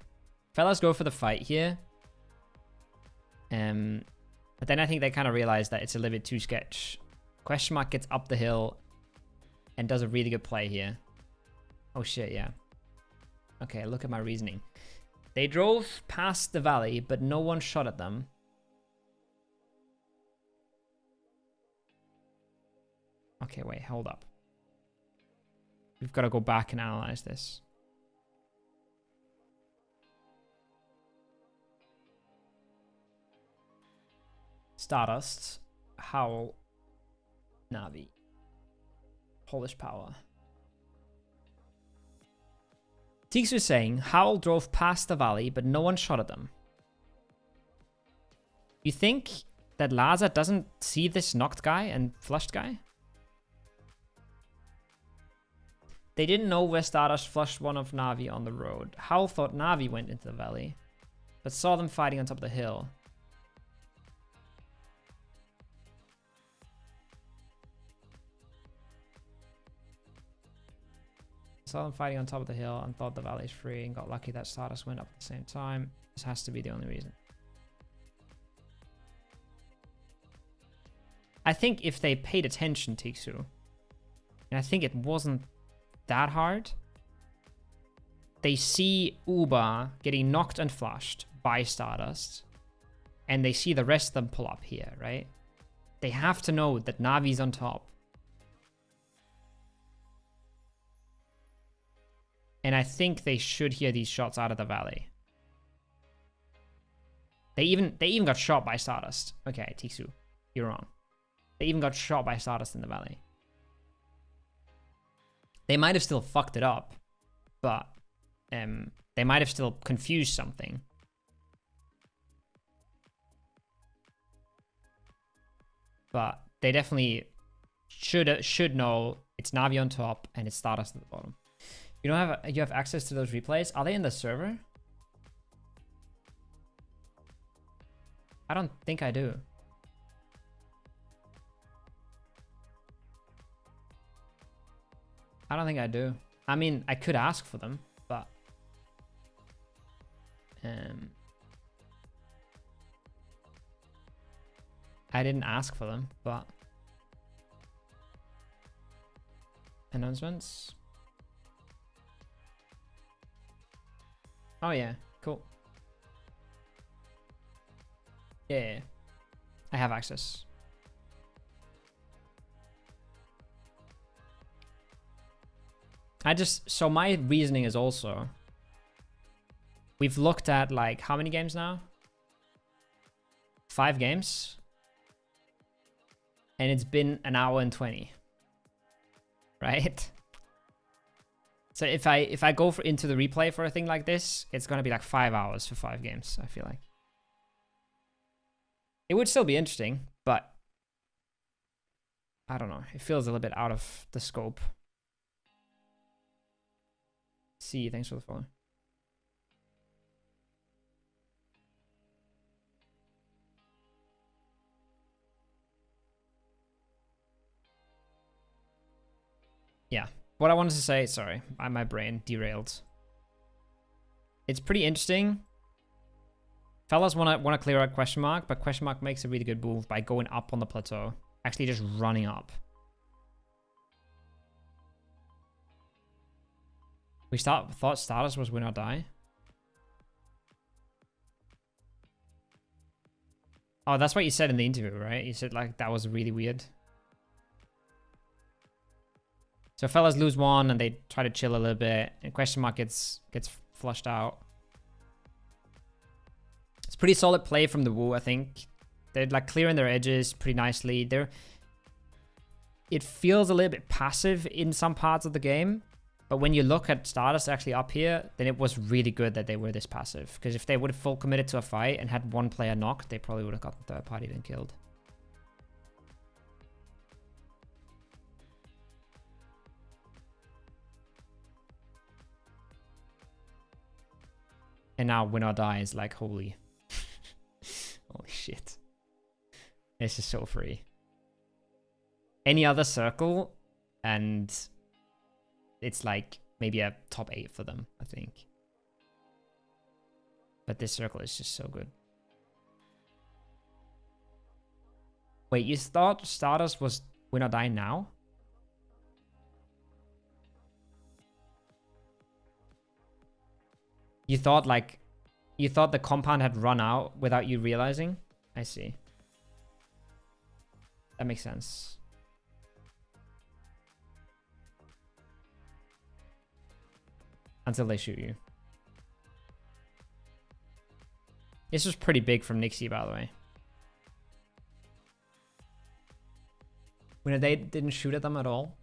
Fellas go for the fight here. But then I think they kind of realize that it's a little bit too sketch. Question mark gets up the hill and does a really good play here. Oh shit, yeah. Okay, look at my reasoning. They drove past the valley, but no one shot at them. Okay, wait, hold up. We've got to go back and analyze this. Stardust, Howl, Navi, Polish Power. Teeks was saying, Howl drove past the valley, but no one shot at them. You think that Laza doesn't see this knocked guy and flushed guy? They didn't know where Stardust flushed one of Navi on the road. Howl thought Navi went into the valley, but saw them fighting on top of the hill. Saw them fighting on top of the hill and thought the valley's free and got lucky that Stardust went up at the same time. This has to be the only reason. I think if they paid attention, Tiksu, and I think it wasn't that hard, they see Uba getting knocked and flushed by Stardust, and they see the rest of them pull up here, right? They have to know that Navi's on top. And I think they should hear these shots out of the valley. They even got shot by Stardust. Okay, Tiksu, you're wrong. They even got shot by Stardust in the valley. They might have still fucked it up, but they might have still confused something. But they definitely should know it's Navi on top and it's Stardust at the bottom. You have access to those replays. Are they in the server? I don't think I do. I don't think I do. I mean, I could ask for them, but I didn't ask for them, but announcements. Oh yeah, cool. Yeah, I have access. So my reasoning is also, we've looked at like how many games now? 5 games. And it's been an hour and 20. Right? So if I go into the replay for a thing like this, it's gonna be like 5 hours for 5 games, I feel like. It would still be interesting, but I don't know. It feels a little bit out of the scope. See, thanks for the follow. Yeah, what I wanted to say, sorry, my brain derailed. It's pretty interesting. Fellas want to clear out question mark, but question mark makes a really good move by going up on the plateau. Actually just running up. We thought status was win or die. Oh, that's what you said in the interview, right? You said like that was really weird. So fellas lose 1 and they try to chill a little bit, and question mark gets flushed out. It's pretty solid play from the Wu, I think. They're like clearing their edges pretty nicely. It feels a little bit passive in some parts of the game, but when you look at status actually up here, then it was really good that they were this passive. Because if they would have full committed to a fight and had 1 player knocked, they probably would have gotten third party and killed. And now win or die is like, holy. Holy shit. This is so free. Any other circle, and it's like maybe a top 8 for them, I think. But this circle is just so good. Wait, you thought status was win or die now? You thought the compound had run out without you realizing? I see. That makes sense. Until they shoot you. This was pretty big from Nixie, by the way. When they didn't shoot at them at all.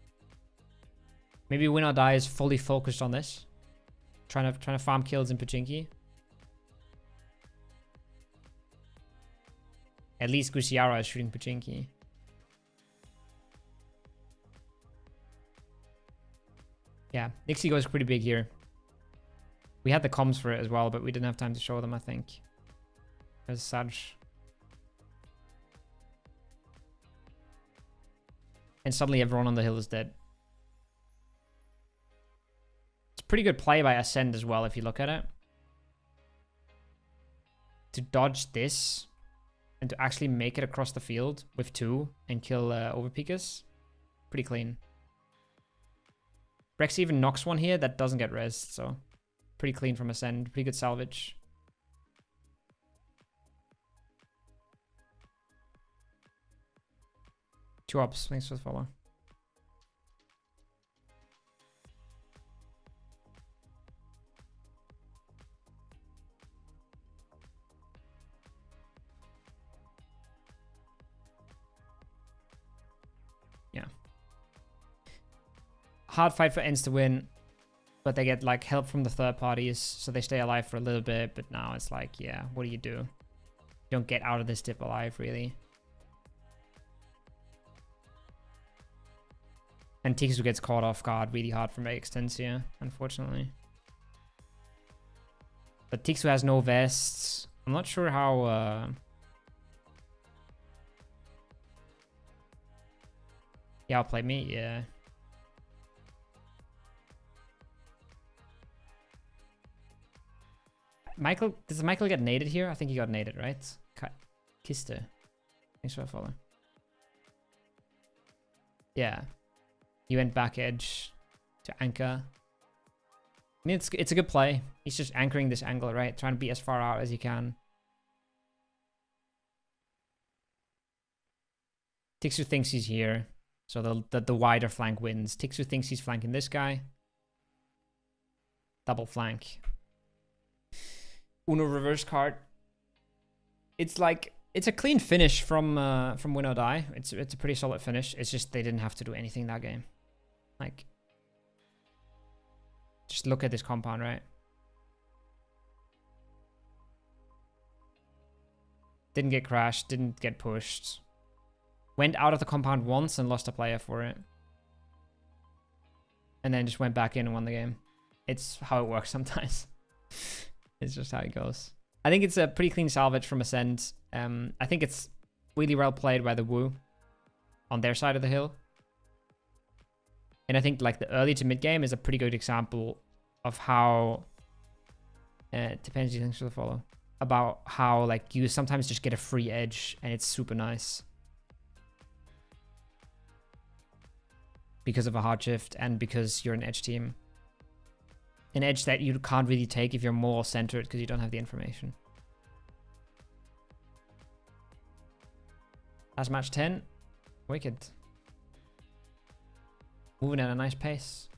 Maybe win or die is fully focused on this. Trying to farm kills in Pachinki. At least Gusiara is shooting Pachinki. Yeah, Nixie goes pretty big here. We had the comms for it as well, but we didn't have time to show them, I think. As such. And suddenly everyone on the hill is dead. It's pretty good play by Ascend as well, if you look at it. To dodge this and to actually make it across the field with 2 and kill Overpeakers. Pretty clean. Rex even knocks 1 here that doesn't get rezzed, so pretty clean from Ascend. Pretty good salvage. Two ops, thanks for the follow. Yeah. Hard fight for Ents to win, but they get like help from the third parties, so they stay alive for a little bit, but now it's like, yeah, what do? You don't get out of this dip alive, really. And Tixu gets caught off guard really hard from Extensia, unfortunately. But Tixu has no vests. I'm not sure how He outplayed me, yeah. Michael, does Michael get naded here? I think he got naded, right? Kister. Thanks for the follow. Yeah. He went back edge to anchor. I mean, it's a good play. He's just anchoring this angle, right? Trying to be as far out as he can. Tixu thinks he's here. So the wider flank wins. Tixu thinks he's flanking this guy. Double flank. Uno reverse card. It's like, it's a clean finish from Win or Die. It's a pretty solid finish. It's just they didn't have to do anything that game. Like, just look at this compound, right? Didn't get crashed, didn't get pushed. Went out of the compound once and lost a player for it. And then just went back in and won the game. It's how it works sometimes. It's just how it goes. I think it's a pretty clean salvage from Ascend. I think it's really well played by the Wu on their side of the hill. And I think like the early to mid game is a pretty good example of how depends, thanks for the follow. About how like you sometimes just get a free edge and it's super nice. Because of a hard shift and because you're an edge team. An edge that you can't really take if you're more centered because you don't have the information. That's match 10. Wicked. Moving at a nice pace.